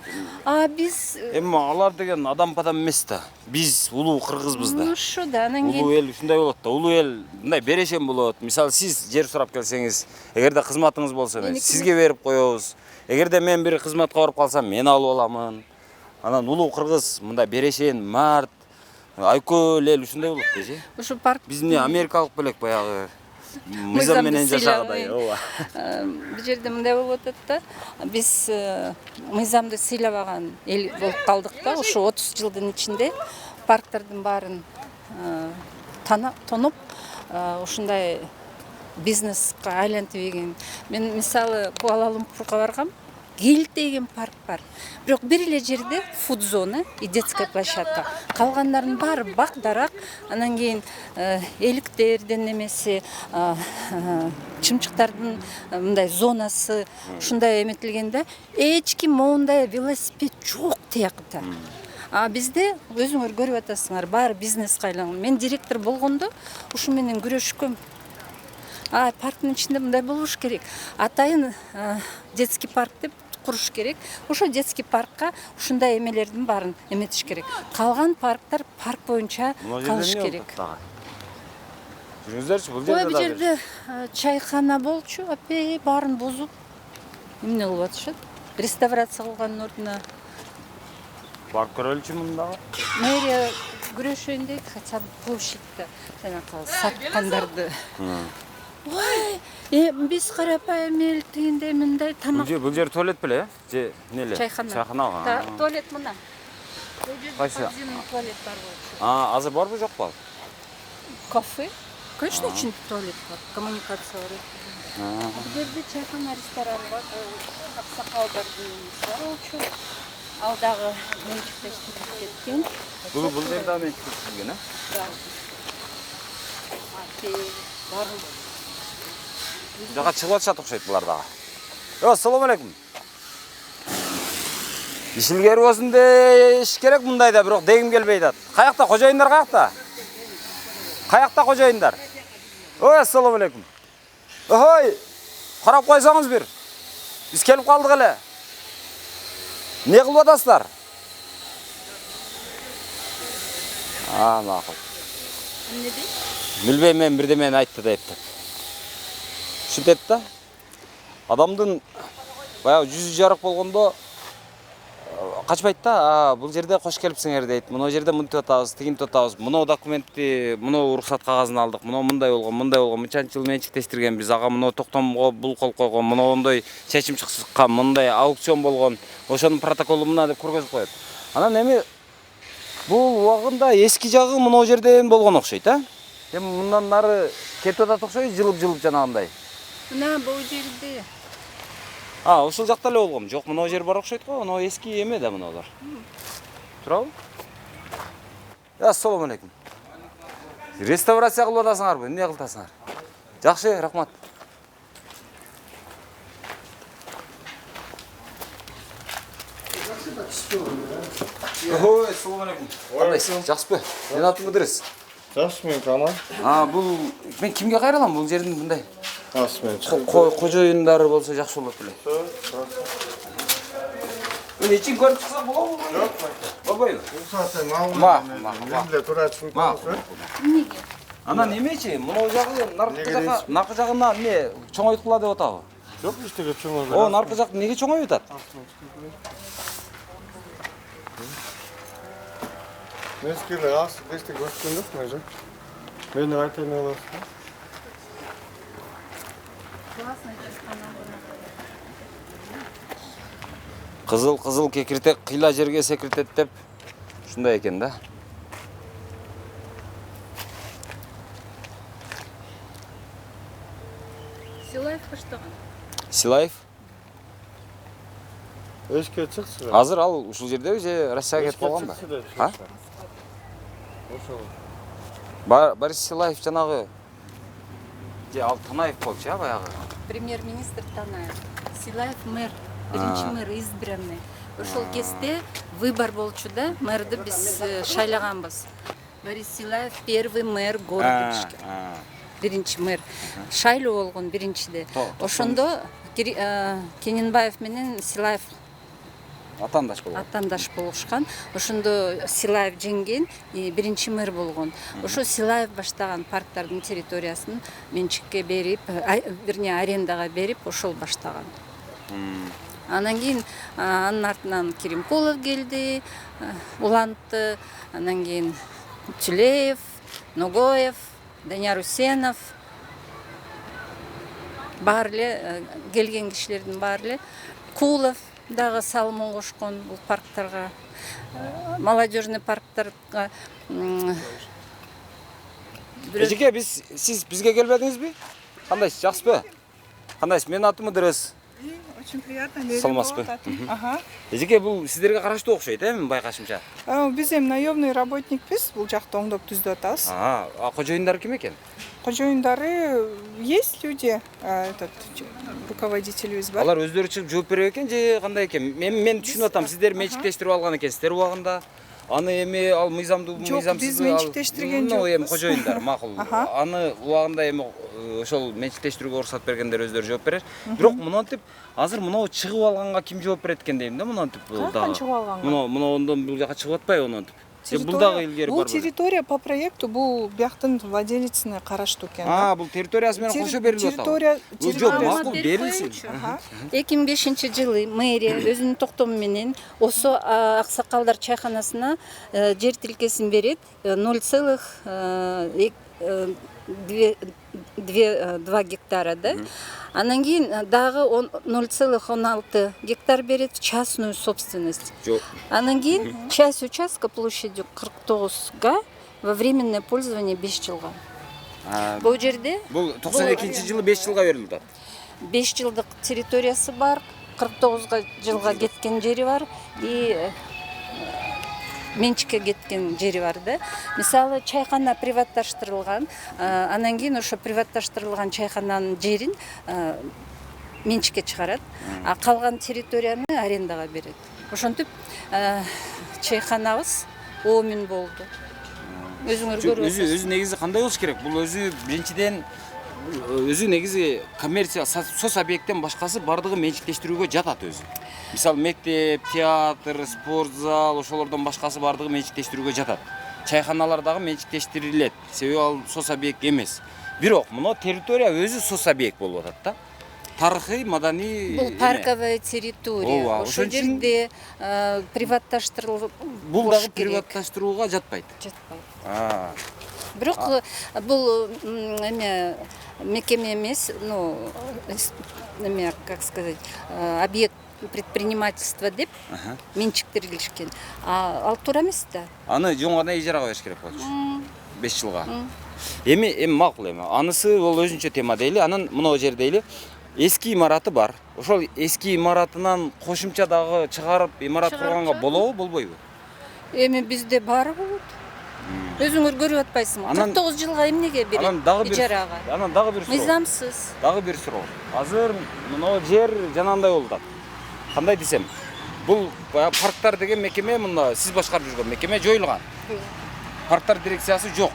А биз Эми алар деген адам-падам эмес да. Биз улуу кыргызбыз да. Ушу да, анан Улуу эл ушундай болот да. Улуу эл мындай берешен болот. Мисалы сиз жер сурап келсеңиз, эгерде кызматыңыз болсо мен сизге берип коебуз. Эгерде мен бир кызматка барып калсам, мен алып аламын. Анан улуу кыргыз мындай берешен, март, айкөл эл ушундай болот дейчи. ушу парк Биз эмне америкалык белек баягы мыйзам менен жашагадай. Ооба. Бул жерде мындай болуп атат да. Биз мыйзамды сыйлабаган эл болуп калдык да. Ушу 30 жылдын ичинде парктардын баарын тоноп ушундай бизнеске айлантып. Мен мисалы Куала-Лумпурга баргам. Гилтеген парк бар. Бирок бир эле жерде фуд-зона и детская площадка. Калгандарынын баары бак-дарак, анан кийин эликтерден немеси, чымчыктардын мындай зонасы ушундай эметилген да. Эч ким моундай велосипед жок тиякта. А бизде өзүңөр көрүп атасыңар, баары бизнеске айланган. Мен директор болгондо ушу менен күрөшкөм. Парктын ичинде мындай болуш керек. Атайын детский парк деп куруш керек. Ошо детский паркка ушундай эмелердин баарын эметиш керек. Калган парктар парк боюнча калыш керек. Жүрүңүздөрчү, бул жерде Бул жерде чайкана болчу, апей баарын бузуп эмне кылып атышат? Реставрация кылгандын ордуна парк көрөлүчү мындагы. мэрия күрөшөйүн дейт, хотя бы площадьта жанакы саткандарды. Ой, биз карапайым эл тигиндей мындай тамак. Бул жер туалет беле, же эмне эле? Чайхана. Чайхана. Туалет мына. Бул жерде Кайсы? подземный туалет бар болчу. Азыр барбы жокпу? Кафе. Конечно, ичинде туалет бар. Коммуникация бар. Бул жерде чайхана, ресторан бар. Аксакалдардын бар болчу. Ал дагы менчиктештирип кеткен. Бул жерде менчиктештирилген, Бар. Жака чыгып атышат окшойт булар дагы. Ассалому алейкум. Ишилгер болсун деш керек мындайда, бирок дегим келбей атат. Каякта кожоюндар каякта? Каякта кожоюндар? Ой, ассалому алейкум. Ой, карап койсоңуз бир. Биз келип калдык эле. Не кылып атасыздар? Макул. Эмне дейт? Билбейм, мен бирдемени айтты деп. Ушинтет да. Адамдын баягы жүзү жарык болгондо качпайт да. Бул жерде кош келипсиңер дейт. Мына жерде мынтип атабыз, тигинтип атабыз. Мына документти, мына уруксат кагазын алдык. Мына мындай болгон, мынчанчы жыл менчиктештирген биз. Ага мына токтомго бул кол койгон, мына ондой чечим чыккан, мындай аукцион болгон. Ошонун протоколу мына деп көргөзүп коет. Анан эми бул убагында эски жагы мына жерден болгон окшойт, Эми мындан нары кетип атат окшойт, жылып жанагындай. Мына бул жерде Ушул жакта эле болгом. Жок, мына жер бар окшойт го. Мына эски эме да мыналар. Турабы? Ассаламу алейкум. Реставрация кылып атасыңарбы? Эмне кылтасыңар? Жакшы, рахмат. Ой, ассаламу алейкум. Кандайсың? Жакшысызбы? Менин атым Ыдырыс. Жакшы, мен Камал. Бул мен кимге кайрылам бул жердин мындай? Мен Кожоюндары болсо жакшы болот беле. Мен ичин көрүп чыксак болобу? Жок, болбойбу. Неге? Анан эмечи? Мына жагы наркы жагына эмне чоңойтула деп атабы? Жок, иштеге чоңойбу. О, наркы жак неге чоңоюп атат? Мескеле аз беште көрсөткен жокмун өзү. Мени айтайын аласың. Кызыл кекиртек кыйла жерге секиртет деп ушундай экен да. Силаев баштаган. Силаев Эшке чыксы. азыр ал ушул жердеби же Россияга кетип калганбы? Ошол. Борис Силаев жанагы же ал Танаев болчу, баягы. Премьер-министр Танаев. Силаев мэр. Биринчи мэр избранный. Ошол кезде выбор болчу да, мэрди биз шайлаганбыз. Борис Силаев первый мэр города Бишкек. Биринчи мэр. Шайлоо болгон биринчиде. Ошондо Кененбаев менен Силаев Атандаш болгон. атандаш болушкан. Ошондо Силаев жеңген, биринчи мэр болгон. Ошо Силаев баштаган парктардын территориясын менчикке берип, вернее арендага берип, ошол баштаган. Анан кийин анын артынан Керимкулов келди, улантты. Анан кийин Тюлеев, Ногоев, Данияр Усенов. Баары эле келген кишилердин баары эле. Кулов дагы салымын кошкон бул парктарга. Молодежный парктарга. Эжеке, сиз бизге келбедиңизби? Кандайсыз, жакшысызбы? Кандайсыз? Менин атым Ыдырыс. Очень приятно. Саламатсызбы? Ага. Эжеке, бул сиздерге караштуу окшойт, мен байкашымча. Биз эми наемный работникпиз, бул жакта оңдоп түздөп атабыз. Кожоюндар ким экен? Кожоюндары есть люди, руководителибиз бар. Алар өздөрү чыгып жооп берет экен же кандай экен? Мен түшүнүп атам, сиздер менчиктештирип алган экенсиздер убагында. Аны эми ал мыйзамдуу Жок, биз менчиктештирген жокпуз. Эми кожоюндар макул. Аны убагында эми ошол менчиктештирүүгө уруксат бергендер өздөрү жооп берер. Бирок мынтип азыр мынау чыгып алганга ким жооп берет экен дейм да, мынтип бул дагы. Чыгып алганга? Мынаудан бул жака чыгып атпайбы мынтип? Бул дагы илгери Бул бар. территория по проекту бул бияктын владелицине караштуу экен. Бул территориясы менен кошо берилип атабы. Территория Макул берилсин. 2005 жылы мэрия өзүнүн токтому менен Осо аксакалдар чайканасына жер тилкесин берет 0,2 гектара да. Анан кийин дагы 0,16 гектар берет в частную собственность. Анан кийин часть участка площадью 49 га во временное пользование 5 жылга. Бул жерде Бул 92-жылы 5 жылга берилди да. 5 жылдык территориясы бар, 49 жылга кеткен жери бар и менчикке кеткен жери бар да. Мисалы чайкана приватташтырылган, анан кийин ошо приватташтырылган чайкананын жерин менчикке чыгарат, а калган территорияны арендага берет. Ошентип чайканабыз оомун болду. Өзүңөр көрүп атасыз. Өзү негизи кандай болуш керек? Бул өзү биринчиден өзү негизи коммерция сос объекттен башкасы бардыгы менчиктештирүүгө жатат өзү. Мисалы мектеп, театр, спорт зал, ошолордон башкасы бардыгы менчиктештирүүгө жатат. Чайканалар дагы менчиктештирилет. Себеби ал сос объект эмес. Бирок мына территория өзү сос объект болуп атат да. Тарыхый, маданий. Бул парковая территория. Ошол жерде приватташтырылып. Бул дагы приватташтырууга жатпайт. Жатпайт. Бирок бул эме мекеме эмес, как сказать, объект предпринимательства деп менчиктирилишкен. Ал туура эмес да. Аны жоңгона ижарага бериш керек болчу. 5 жылга. Эми макул эми. Анысы бул өзүнчө тема дейли. Анан мына жер дейли. эски имараты бар. Ошол эски имаратынан кошумча дагы чыгарып имарат курганга болобу, болбойбу? Эми бизде баары болот. Өзүңөр көрүп атпайсыңбы? 49 жылга эмнеге берет ижарага? Анан дагы бир суроо. Мыйзамсыз. Дагы бир суроо. Азыр мына жер жанагындай болуп атат. Кандай десем, бул парктар деген мекеме мына сиз башкарып жүргөн мекеме жоюлган. Парктар дирекциясы жок.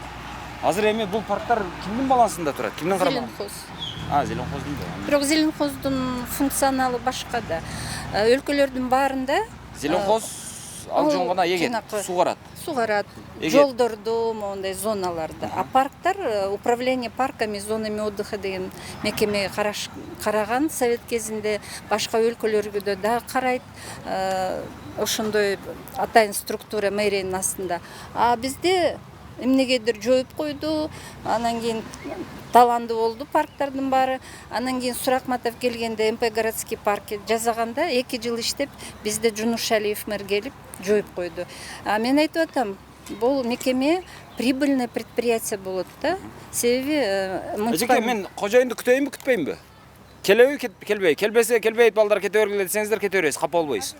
Азыр эми бул парктар кимдин балансында турат? Кимдин карамагында? Зеленхоз. Зеленхоздун да. Бирок Зеленхоздун функционалы башка да. Өлкөлөрдүн баарында Зеленхоз ал жон гана эгет, сугарат. Сугарат, жолдорду, моундай зоналарда. А парктар, управление парками, зонами отдыха деген мекеме караган совет кезинде, башка өлкөлөргө да карайт. Ошондой атайын структура мэриянын астында. А бизде эмнегедир жоюп койду, анан кийин таланды болду парктардын баары. Анан кийин Суракматов келгенде МП городский парк жасаганда 2 жыл иштеп, бизде Жунуш Шалиев мэр келип жоюп койду. А мен айтып атам, бул мекеме прибыльный предприятие болот да. Себеби Эжеке, мен кожоюнду күтөйүнбү, күтпөйүнбү? Келеби, келбей, келбесе келбейт, балдар кете бергиле десеңиздер кете бересиз, капа болбойсуз.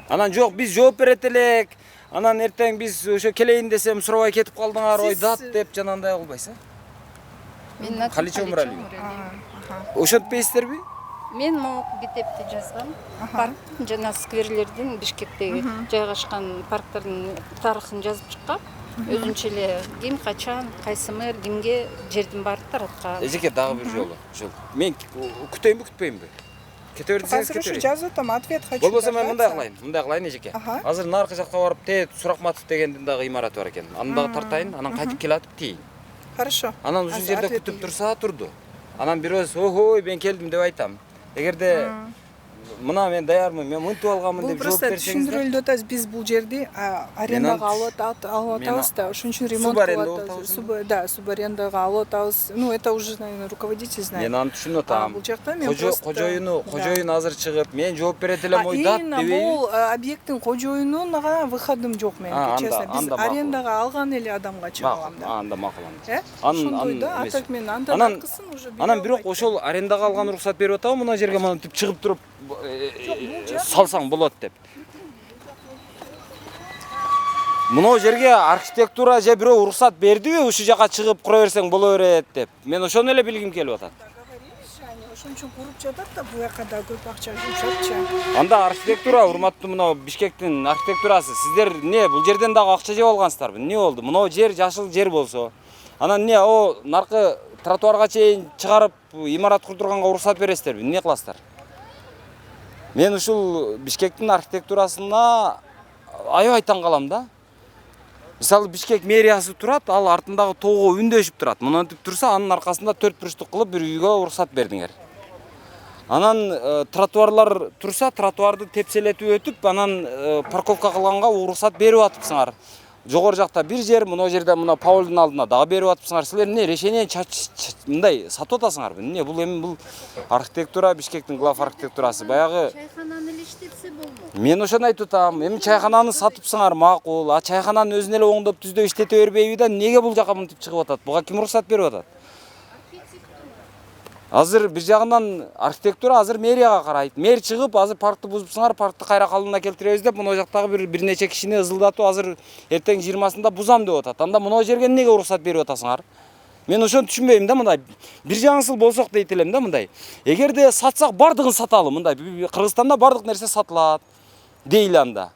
Анан жок, биз жооп берет элек. Анан эртең биз ошо келейин десем сурабай кетип калдыңар, ойдат деп жанагындай кылбайсыз, Мен Халича Умуралиева. Ошентпейсиздерби? Мен могу китепти жазгам. Парк жана скверлердин Бишкектеги жайгашкан парктардын тарыхын жазып чыккам. Өзүнчө эле ким качан, кайсы мэр кимге жердин баарын тараткан. Эжеке дагы бир жолу. Мен күтөйүнбү, күтпөйүнбү? Кете бер десеңиз кете берейин. жазып атам, ответ хочу. Болбосо мен мындай кылайын эжеке. Азыр наркы жакка барып, Суракматов дегендин дагы имараты бар экен. Аны дагы тартайын, анан кайтып келатып тейин. Хорошо. Анан ушул жерде күтүп турса турду. Анан бирөөз ой мен келдим деп айтам. Эгерде мына мен даярмын, мен мынтип алганмын деп жооп берсеңиздер. Түшүндүрөлүп атабыз, биз бул жерди арендага алып атабыз да, ошон үчүн ремонт кылып атабыз. Да, субарендага алып атабыз. Ну, это уже, наверное, руководитель знает. Мен аны түшүнүп атам. Бул жакта мен просто кожоюну азыр чыгып, мен жооп берет элем ойдат дебейби? Бул объекттин кожоюнуна выходым жок менин, честно. Биз арендага алган эле адамга чыгам да. Анда макул. Ошондой да, атак мен анда аркысын уже. Анан бирок ошол арендага алган уруксат берип атабы, мына жерге мынтип чыгып туруп салсаң болот деп. Мына жерге архитектура же бирөө уруксат бердиби, ушул жака чыгып кура берсең боло берет деп. Мен ошону эле билгим келип атат. Ошон үчүн куруп жатат да, бул жака да көп акча жумшатчы. Анда архитектура, урматтуу мына Бишкектин архитектурасы, сиздер эмне бул жерден дагы акча жеп алгансыздарбы? Эмне болду? Мына жер жашыл жер болсо, анан эмне наркы тротуарга чейин чыгарып имарат курдурганга уруксат бересиздерби? Эмне кыласыздар? Мен ушул Бишкектин архитектурасына аябай таң калам да. Мисалы Бишкек мэриясы турат, ал артындагы тоого үндөшүп турат. Мынтип турса, анын аркасында 4 бурчтук кылып бир үйгө уруксат бердиңер. Анан тротуарлар турса, тротуарды тепселетип өтүп, анан парковка кылганга уруксат берип атыпсыңар. Жогору жакта бир жер, мына жерде мына Паулдун алдына дагы берип атыпсыңар. Силер эмне решение мындай сатып атасыңарбы? Эмне бул эми бул архитектура, Бишкектин глав архитектурасы баягы. Чайхананы эле иштетсе болмок. Мен ошону айтып атам. Эми чайхананы сатыпсыңар макул. А чайхананы өзүн эле оңдоп түздөп иштете бербейби да? Неге бул жака мынтип чыгып атат? Буга ким уруксат берип атат? Азыр бир жагынан архитектура азыр мэрияга карайт. Мэр чыгып, азыр паркты бузупсыңар, паркты кайра калыбына келтиребиз деп, мына жактагы бир нече кишини ызылдатып, азыр эртең 20-сында бузам деп атат. Анда мына жерге эмнеге уруксат берип атасыңар? Мен ошону түшүнбөйм да, мындай. Бир жаңысыл болсок дейт элем да, мындай. Эгерде сатсак бардыгын саталы, мындай. Кыргызстанда бардык нерсе сатылат. Дейли анда.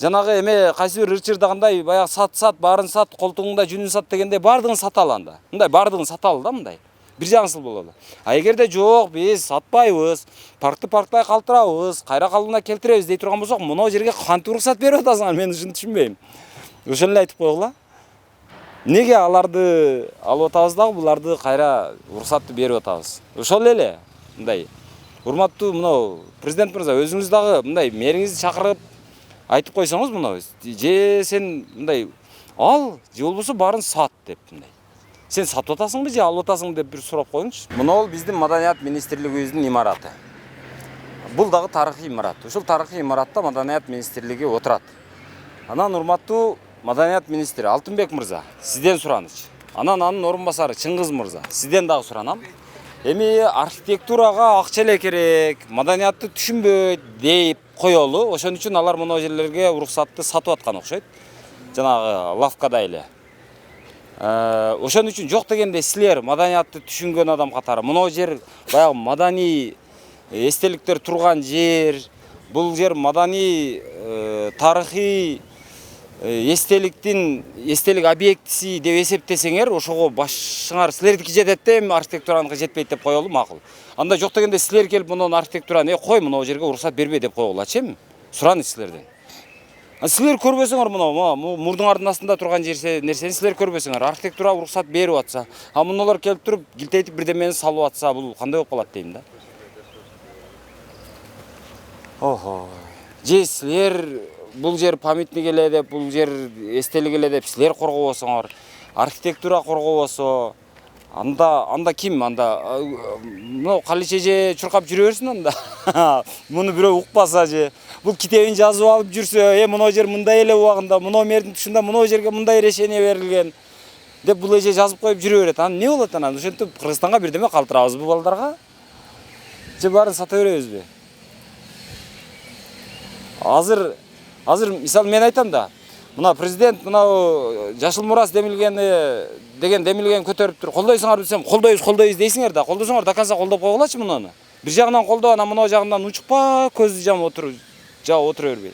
Жанагы эме кайсы бир ырчырдагандай баягы сат, баарын сат, колтугуңда жүнүн сат дегенде бардыгын саталы анда. Мындай бардыгын саталы да, мындай. Бир жаңысыл бололу. А эгерде жок, биз сатпайбыз, парктай калтырабыз, кайра калыбына келтиребиз дей турган болсок, мына жерге кантип уруксат берип атасыңар? Мен ушуну түшүнбөйм. Ошону эле айтып койгула. Неге аларды алып атабыз дагы, буларды кайра уруксатты берип атабыз? Ошол эле мындай. Урматтуу мына президент мырза, өзүңүз дагы мындай мэриңизди чакырып айтып койсоңуз мына, же сен мындай ал, же болбосо баарын сат деп мындай. Сен сатып атасыңбы же алып атасың деп бир сурап коюңчу. Мына ол биздин Маданият министрлигибиздин имараты. Бул дагы тарыхый имарат. Ушул тарыхый имаратта Маданият министрлиги отурат. Анан урматтуу Маданият министри Алтынбек мырза, сизден сураныч. Анан анын орун басары Чыңгыз мырза, сизден дагы суранам. Эми архитектурага акча эле керек, маданиятты түшүнбөйт деп коелу. Ошон үчүн алар мына жерлерге уруксатты сатып аткан окшойт. Жанагы лавкада эле. Ошон үчүн жок дегенде силер маданиятты түшүнгөн адам катары мына жер баягы маданий эстеликтер турган жер, бул жер маданий тарыхый эстелик объектиси деп эсептесеңер, ошого башыңар силердики жетет да, эми архитектураныкы жетпейт деп коелу макул. Анда жок дегенде силер келип мунун архитектураны кой мына жерге уруксат бербей деп койгулачы эми. Сураныч силерден. Силер көрбөсөңөр мына мурдуңардын астында турган нерсени силер көрбөсөңөр, архитектура уруксат берип атса, мунулар келип туруп килтейтип бирдемени салып атса, бул кандай болуп калат дейм да. Охо. Же силер бул жер памятник эле деп, бул жер эстелик эле деп силер коргобосоңор, архитектура коргобосо, анда ким? Анда мына Калич эже чуркап жүрө берсин анда. Муну бирөө укпаса же, бул китебин жазып алып жүрсө, мына жер мындай эле убагында, мына мэрдин тушунда мына жерге мындай решение берилген деп бул эже жазып коюп жүрө берет. Аны эмне болот анан? Ошентип Кыргызстанга бирдеме калтырабызбы балдарга? Же баарын сата беребизби? Азыр мисалы мен айтам да, мына президент мына жашыл мурас деген демилген көтөрүп тур. Колдойсуңар десем, колдойбуз дейсиңер да, колдосоңор до конца колдоп койгулачы мунуну. Бир жагынан колдоо, анан мына жагынан учукпа көздү жаап отура бербей.